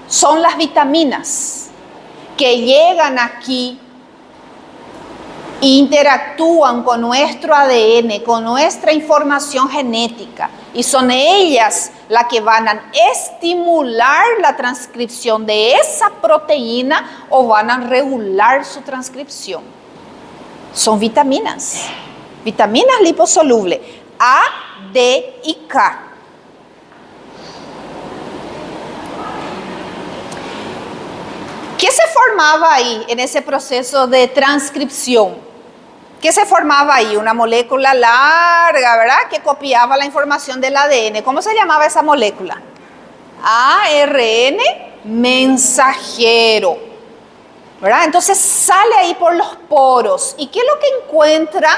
Son las vitaminas que llegan aquí e interactúan con nuestro ADN, con nuestra información genética. Y son ellas las que van a estimular la transcripción de esa proteína o van a regular su transcripción. Son vitaminas. Vitaminas liposolubles, A, D y K. ¿Qué se formaba ahí en ese proceso de transcripción? ¿Qué se formaba ahí? Una molécula larga, ¿verdad?, que copiaba la información del ADN. ¿Cómo se llamaba esa molécula? ARN mensajero, ¿verdad? Entonces sale ahí por los poros. ¿Y qué es lo que encuentra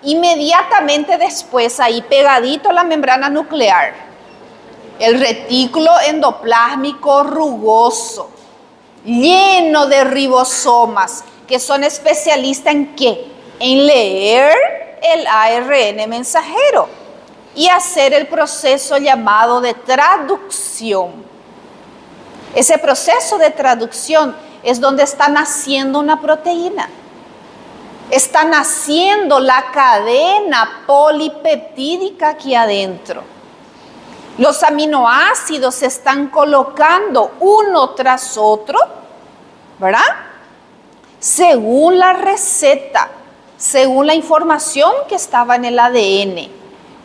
inmediatamente después ahí pegadito a la membrana nuclear? El retículo endoplásmico rugoso, lleno de ribosomas, que son especialistas ¿en qué? En leer el ARN mensajero y hacer el proceso llamado de traducción. Ese proceso de traducción es donde está naciendo una proteína. Está naciendo la cadena polipeptídica aquí adentro. Los aminoácidos se están colocando uno tras otro, ¿verdad? Según la receta, según la información que estaba en el ADN.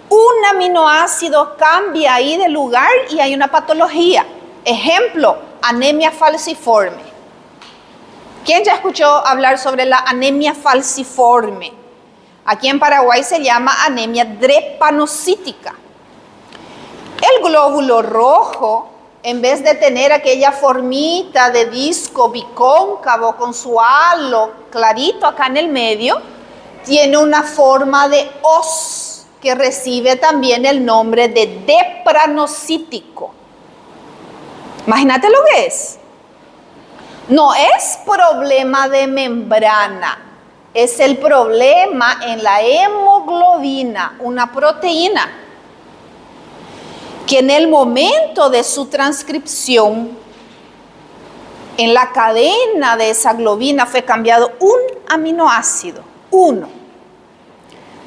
Un aminoácido cambia ahí de lugar y hay una patología. Ejemplo, anemia falciforme. ¿Quién ya escuchó hablar sobre la anemia falciforme? Aquí en Paraguay se llama anemia drepanocítica. El glóbulo rojo, en vez de tener aquella formita de disco bicóncavo con su halo clarito acá en el medio, tiene una forma de hoz que recibe también el nombre de depranocítico. Imagínate lo que es. No es problema de membrana, es el problema en la hemoglobina, una proteína, que en el momento de su transcripción, en la cadena de esa globina fue cambiado un aminoácido, uno,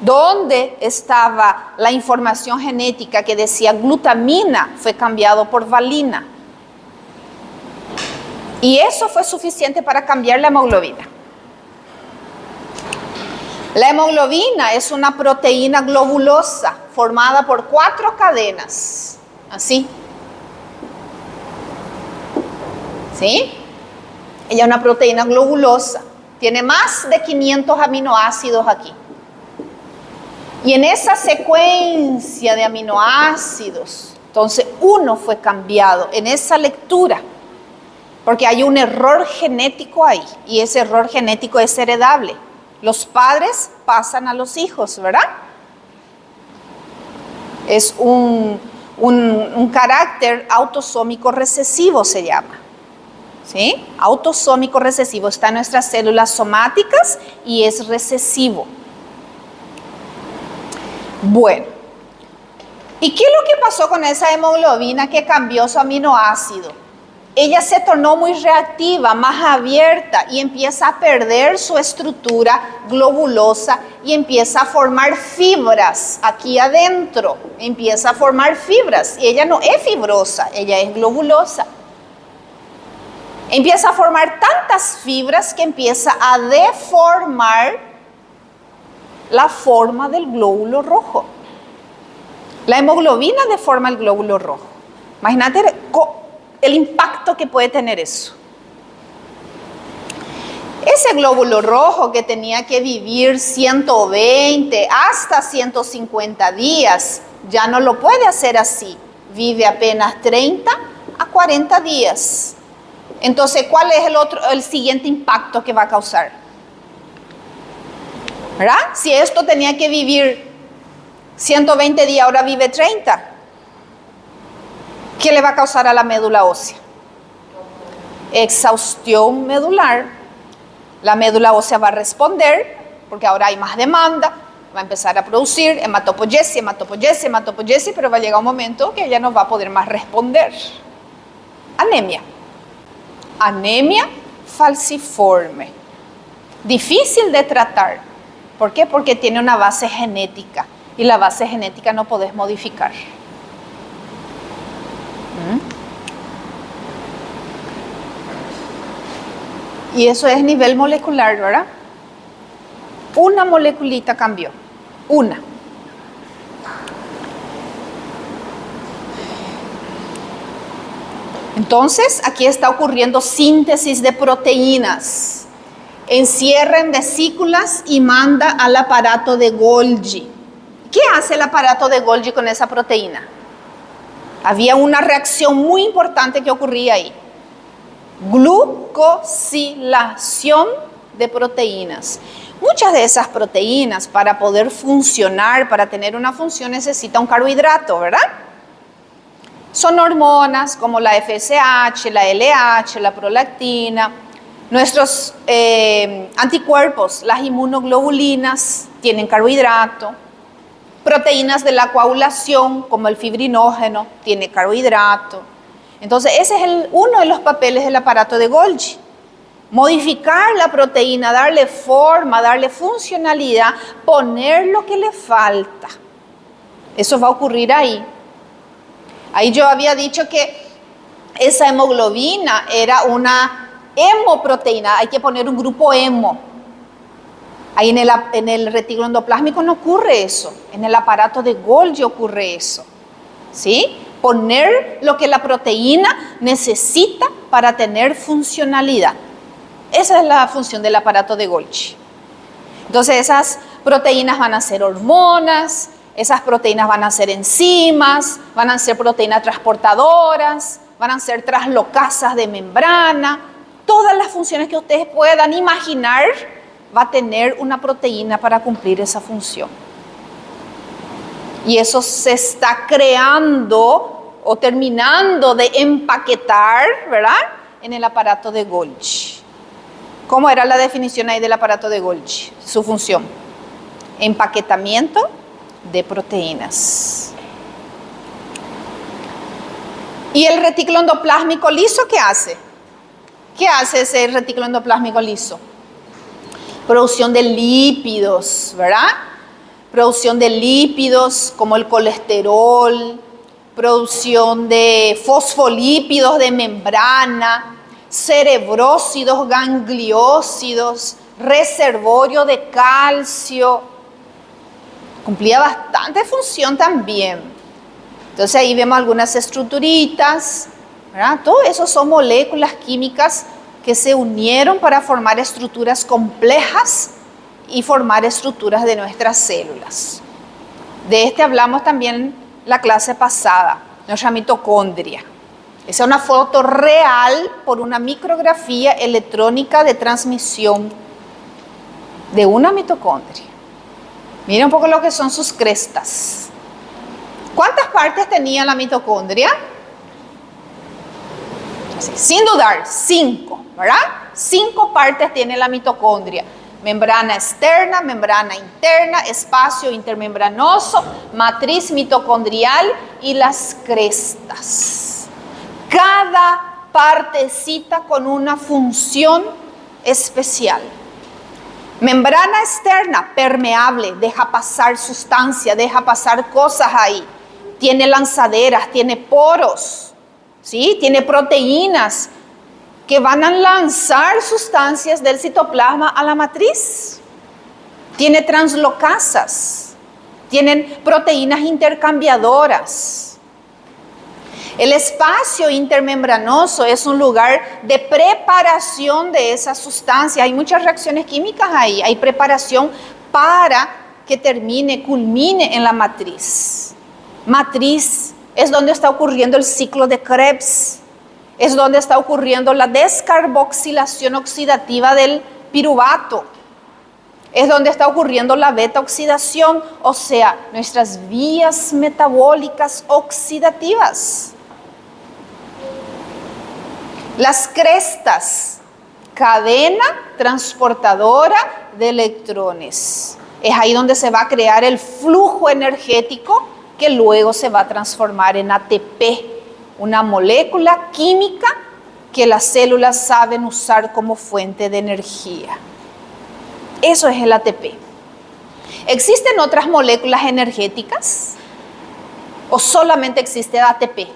donde estaba la información genética que decía glutamina, fue cambiado por valina. Y eso fue suficiente para cambiar la hemoglobina. La hemoglobina es una proteína globulosa formada por 4 cadenas, así. ¿Sí? Ella es una proteína globulosa, tiene más de 500 aminoácidos aquí. Y en esa secuencia de aminoácidos, entonces uno fue cambiado en esa lectura. Porque hay un error genético ahí y ese error genético es heredable. Los padres pasan a los hijos, ¿verdad? Es un carácter autosómico recesivo se llama. ¿Sí? Autosómico recesivo está en nuestras células somáticas y es recesivo. Bueno, ¿y qué es lo que pasó con esa hemoglobina que cambió su aminoácido? Ella se tornó muy reactiva, más abierta y empieza a perder su estructura globulosa y empieza a formar fibras aquí adentro. Empieza a formar fibras y ella no es fibrosa, ella es globulosa. Empieza a formar tantas fibras que empieza a deformar la forma del glóbulo rojo. La hemoglobina deforma el glóbulo rojo. Imagínate el impacto que puede tener eso. Ese glóbulo rojo que tenía que vivir 120 hasta 150 días, ya no lo puede hacer así. Vive apenas 30 a 40 días. Entonces, ¿cuál es el siguiente impacto que va a causar? ¿Verdad? Si esto tenía que vivir 120 días, ahora vive 30. ¿Qué le va a causar a la médula ósea? Exhaustión medular. La médula ósea va a responder, porque ahora hay más demanda, va a empezar a producir hematopoiesis, pero va a llegar un momento que ella no va a poder más responder. Anemia. Anemia falciforme. Difícil de tratar. ¿Por qué? Porque tiene una base genética, y la base genética no podés modificar. Y eso es nivel molecular, ¿verdad? Una moleculita cambió. Una. Entonces, aquí está ocurriendo síntesis de proteínas. Encierra en vesículas y manda al aparato de Golgi. ¿Qué hace el aparato de Golgi con esa proteína? Había una reacción muy importante que ocurría ahí. Glucosilación de proteínas. Muchas de esas proteínas, para poder funcionar, para tener una función, necesita un carbohidrato, ¿verdad? Son hormonas como la FSH, la LH, la prolactina. Nuestros anticuerpos, las inmunoglobulinas, tienen carbohidrato. Proteínas de la coagulación, como el fibrinógeno, tiene carbohidrato. Entonces, ese es uno de los papeles del aparato de Golgi. modificar la proteína, darle forma, darle funcionalidad, poner lo que le falta. Eso va a ocurrir ahí. Ahí yo había dicho que esa hemoglobina era una hemoproteína, hay que poner un grupo hemo. Ahí en el retículo endoplásmico no ocurre eso, en el aparato de Golgi ocurre eso, ¿sí? Poner lo que la proteína necesita para tener funcionalidad. Esa es la función del aparato de Golgi. Entonces esas proteínas van a ser hormonas, esas proteínas van a ser enzimas, van a ser proteínas transportadoras, van a ser traslocasas de membrana. Todas las funciones que ustedes puedan imaginar va a tener una proteína para cumplir esa función. Y eso se está creando o terminando de empaquetar, ¿verdad? En el aparato de Golgi. ¿Cómo era la definición ahí del aparato de Golgi? Su función: empaquetamiento de proteínas. ¿Y el retículo endoplásmico liso qué hace? ¿Qué hace ese retículo endoplásmico liso? Producción de lípidos, ¿verdad? Producción de lípidos como el colesterol, producción de fosfolípidos de membrana, cerebrócidos, gangliósidos, reservorio de calcio. Cumplía bastante función también. Entonces ahí vemos algunas estructuritas, ¿verdad? Todo eso son moléculas químicas que se unieron para formar estructuras complejas y formar estructuras de nuestras células. De este hablamos también la clase pasada, nuestra mitocondria. Esa es una foto real por una micrografía electrónica de transmisión de una mitocondria. Miren un poco lo que son sus crestas. ¿Cuántas partes tenía la mitocondria? Sin dudar, 5, ¿verdad? 5 partes tiene la mitocondria: membrana externa, membrana interna, espacio intermembranoso, matriz mitocondrial y las crestas. Cada partecita con una función especial. Membrana externa, permeable, deja pasar sustancia, deja pasar cosas ahí. Tiene lanzaderas, tiene poros. ¿Sí? Tiene proteínas que van a lanzar sustancias del citoplasma a la matriz. Tiene translocasas. Tienen proteínas intercambiadoras. El espacio intermembranoso es un lugar de preparación de esas sustancias. Hay muchas reacciones químicas ahí. Hay preparación para que culmine en la matriz. Matriz es donde está ocurriendo el ciclo de Krebs, es donde está ocurriendo la descarboxilación oxidativa del piruvato, es donde está ocurriendo la beta oxidación, o sea, nuestras vías metabólicas oxidativas. Las crestas, cadena transportadora de electrones. Es ahí donde se va a crear el flujo energético que luego se va a transformar en ATP, una molécula química que las células saben usar como fuente de energía. Eso es el ATP. ¿Existen otras moléculas energéticas? ¿O solamente existe ATP?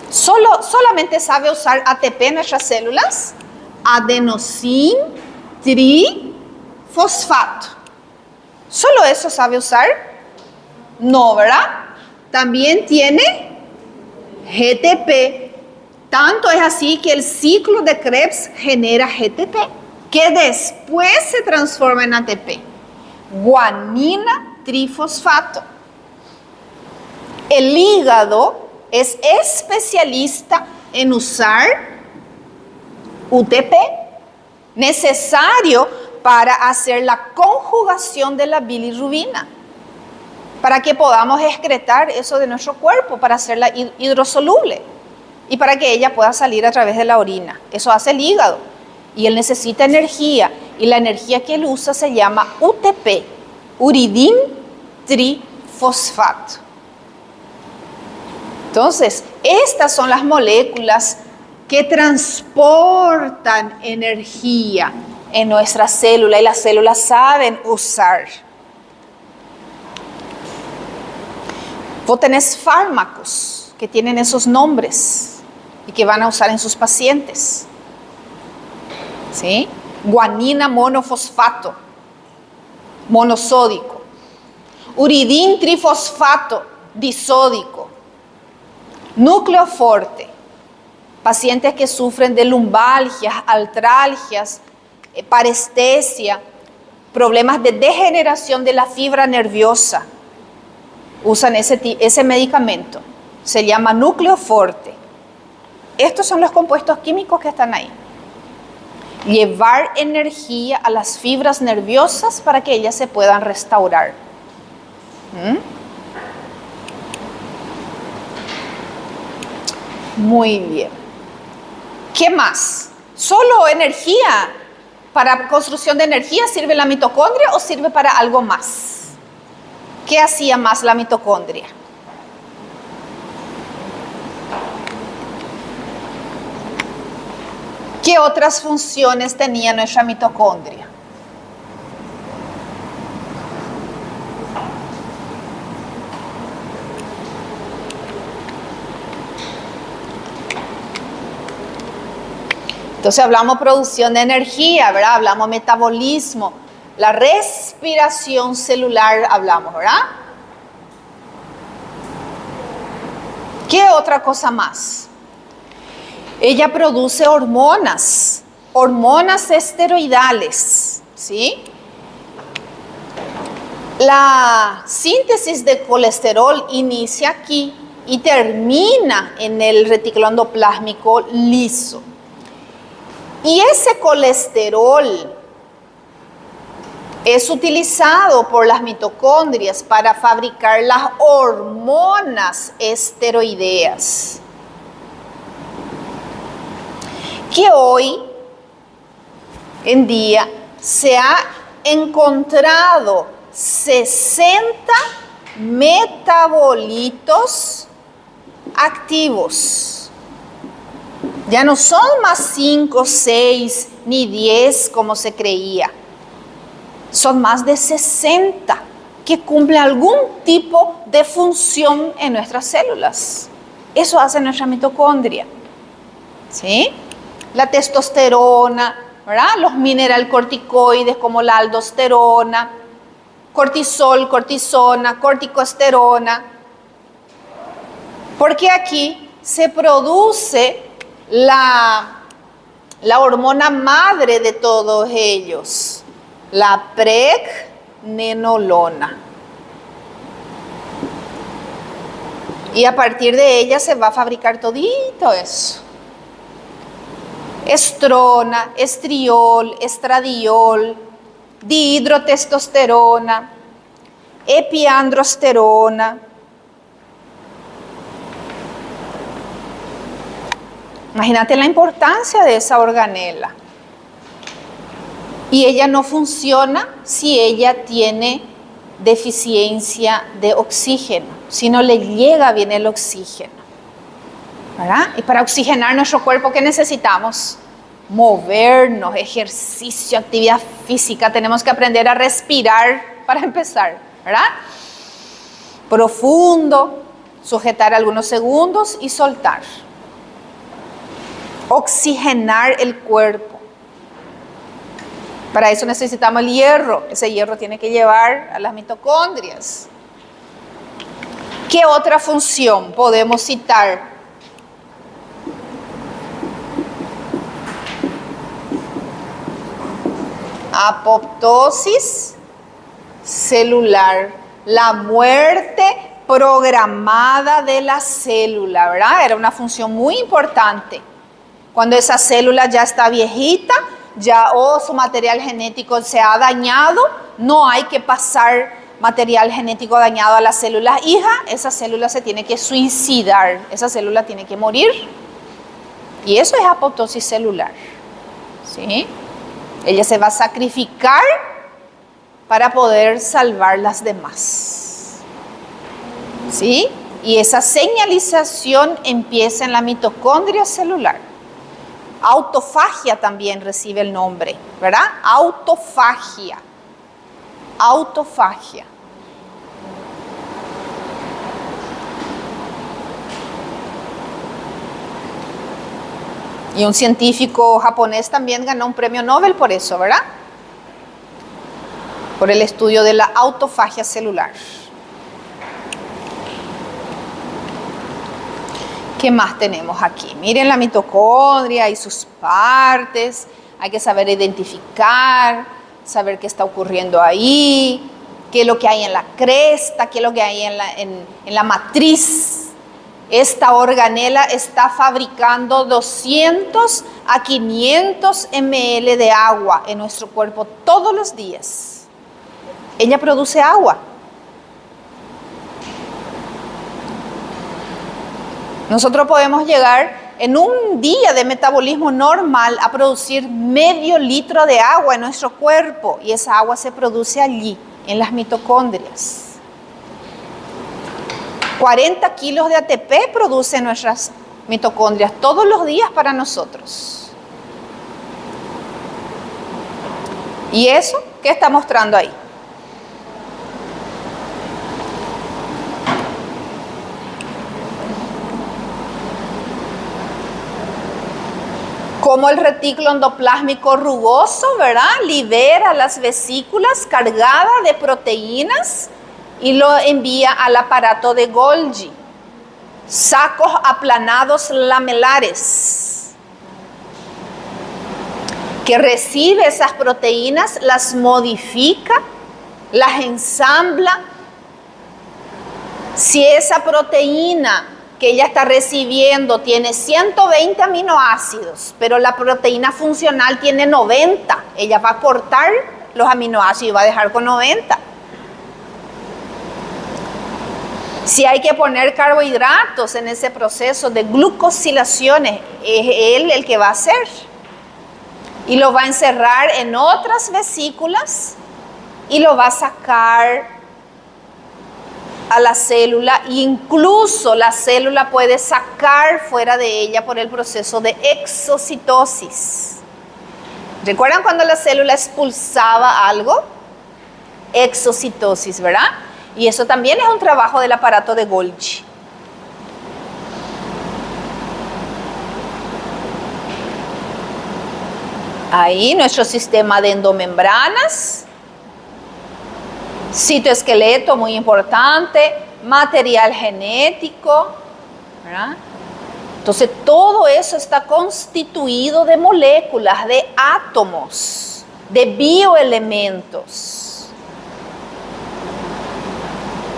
¿Solamente sabe usar ATP en nuestras células? Adenosín trifosfato. ¿Solo eso sabe usar? No, ¿verdad? También tiene GTP. Tanto es así que el ciclo de Krebs genera GTP, que después se transforma en ATP. Guanina trifosfato. El hígado es especialista en usar UTP, necesario para hacer la conjugación de la bilirrubina, para que podamos excretar eso de nuestro cuerpo, para hacerla hidrosoluble y para que ella pueda salir a través de la orina. Eso hace el hígado y él necesita energía, y la energía que él usa se llama UTP, uridín trifosfato. Entonces, estas son las moléculas que transportan energía en nuestra célula y las células saben usar. Vos tenés fármacos que tienen esos nombres y que van a usar en sus pacientes. ¿Sí? Guanina monofosfato, monosódico. Uridín trifosfato, disódico. Núcleo forte. Pacientes que sufren de lumbalgias, artralgias, parestesia, problemas de degeneración de la fibra nerviosa. Usan ese medicamento. Se llama núcleo forte. Estos son los compuestos químicos que están ahí. Llevar energía a las fibras nerviosas para que ellas se puedan restaurar. Muy bien. ¿Qué más? ¿Solo energía? ¿Para construcción de energía sirve la mitocondria o sirve para algo más? ¿Qué hacía más la mitocondria? ¿Qué otras funciones tenía nuestra mitocondria? Entonces hablamos producción de energía, ¿verdad? Hablamos metabolismo, la respiración celular hablamos, ¿verdad? ¿Qué otra cosa más? Ella produce hormonas, hormonas esteroidales, ¿sí? La síntesis de colesterol inicia aquí y termina en el reticulo endoplásmico liso. Y ese colesterol es utilizado por las mitocondrias para fabricar las hormonas esteroideas, que hoy en día se ha encontrado 60 metabolitos activos. Ya no son más 5, 6 ni 10 como se creía. Son más de 60 que cumplen algún tipo de función en nuestras células. Eso hace nuestra mitocondria. ¿Sí? La testosterona, ¿verdad? Los mineralcorticoides como la aldosterona, cortisol, cortisona, corticosterona. Porque aquí se produce la hormona madre de todos ellos, la pregnenolona. Y a partir de ella se va a fabricar todito eso. Estrona, estriol, estradiol, dihidrotestosterona, epiandrosterona. Imagínate la importancia de esa organela. Y ella no funciona si ella tiene deficiencia de oxígeno, si no le llega bien el oxígeno, ¿verdad? Y para oxigenar nuestro cuerpo, ¿qué necesitamos? Movernos, ejercicio, actividad física. Tenemos que aprender a respirar para empezar, ¿verdad? Profundo, sujetar algunos segundos y soltar. Oxigenar el cuerpo. Para eso necesitamos el hierro. Ese hierro tiene que llevar a las mitocondrias. ¿Qué otra función podemos citar? Apoptosis celular, la muerte programada de la célula, ¿verdad? Era una función muy importante. Cuando esa célula ya está viejita, ya su material genético se ha dañado, no hay que pasar material genético dañado a las células hijas, esa célula se tiene que suicidar, esa célula tiene que morir. Y eso es apoptosis celular, ¿sí? Ella se va a sacrificar para poder salvar las demás, ¿sí? Y esa señalización empieza en la mitocondria celular. Autofagia también recibe el nombre, ¿verdad? Autofagia. Autofagia. Y un científico japonés también ganó un premio Nobel por eso, ¿verdad? Por el estudio de la autofagia celular. ¿Qué más tenemos aquí? Miren la mitocondria y sus partes. Hay que saber identificar, saber qué está ocurriendo ahí, qué es lo que hay en la cresta, qué es lo que hay en la matriz. Esta organela está fabricando 200 a 500 ml de agua en nuestro cuerpo todos los días. Ella produce agua. Nosotros podemos llegar en un día de metabolismo normal a producir medio litro de agua en nuestro cuerpo y esa agua se produce allí, en las mitocondrias. 40 kilos de ATP producen nuestras mitocondrias todos los días para nosotros. ¿Y eso qué está mostrando ahí? Como el retículo endoplásmico rugoso, ¿verdad? Libera las vesículas cargadas de proteínas y lo envía al aparato de Golgi. Sacos aplanados lamelares, que recibe esas proteínas, las modifica, las ensambla. Si esa proteína que ella está recibiendo tiene 120 aminoácidos, pero la proteína funcional tiene 90, ella va a cortar los aminoácidos y va a dejar con 90. Si hay que poner carbohidratos en ese proceso de glucosilaciones, es él el que va a hacer. Y lo va a encerrar en otras vesículas y lo va a sacar a la célula. E incluso la célula puede sacar fuera de ella por el proceso de exocitosis. ¿Recuerdan cuando la célula expulsaba algo? Exocitosis, ¿verdad? Y eso también es un trabajo del aparato de Golgi. Ahí nuestro sistema de endomembranas, citoesqueleto muy importante, material genético, ¿verdad? Entonces todo eso está constituido de moléculas, de átomos, de bioelementos.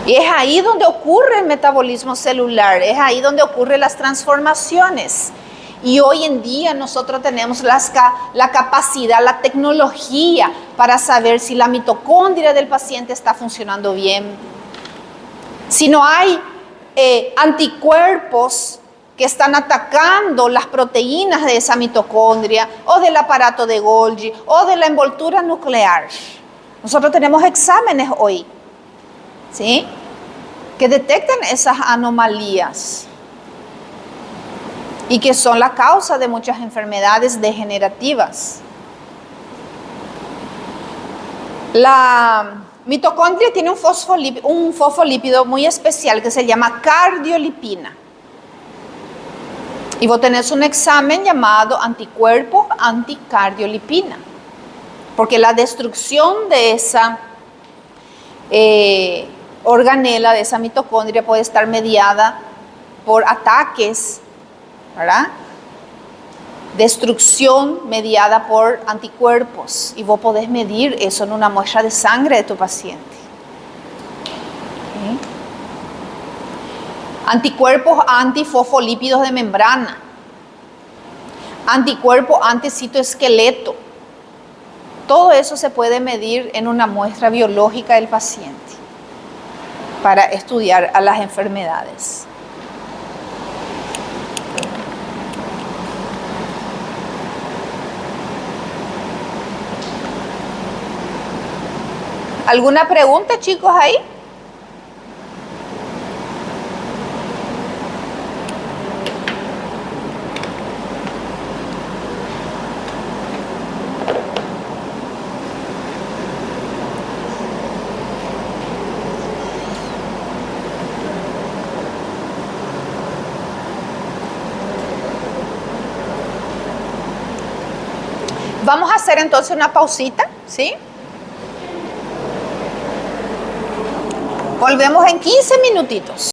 Y es ahí donde ocurre el metabolismo celular, es ahí donde ocurren las transformaciones. Y hoy en día nosotros tenemos la capacidad, la tecnología para saber si la mitocondria del paciente está funcionando bien. Si no hay anticuerpos que están atacando las proteínas de esa mitocondria o del aparato de Golgi o de la envoltura nuclear. Nosotros tenemos exámenes hoy, ¿sí?, que detectan esas anomalías y que son la causa de muchas enfermedades degenerativas. La mitocondria tiene un fosfolípido muy especial que se llama cardiolipina. Y vos tenés un examen llamado anticuerpo anticardiolipina, porque la destrucción de esa organela, de esa mitocondria, puede estar mediada por ataques, ¿verdad? Destrucción mediada por anticuerpos, y vos podés medir eso en una muestra de sangre de tu paciente. ¿Sí? Anticuerpos antifosfolípidos de membrana, anticuerpos anticitoesqueleto. Todo eso se puede medir en una muestra biológica del paciente para estudiar a las enfermedades. ¿Alguna pregunta, chicos, ahí? Vamos a hacer entonces una pausita, ¿sí? Volvemos en 15 minutitos.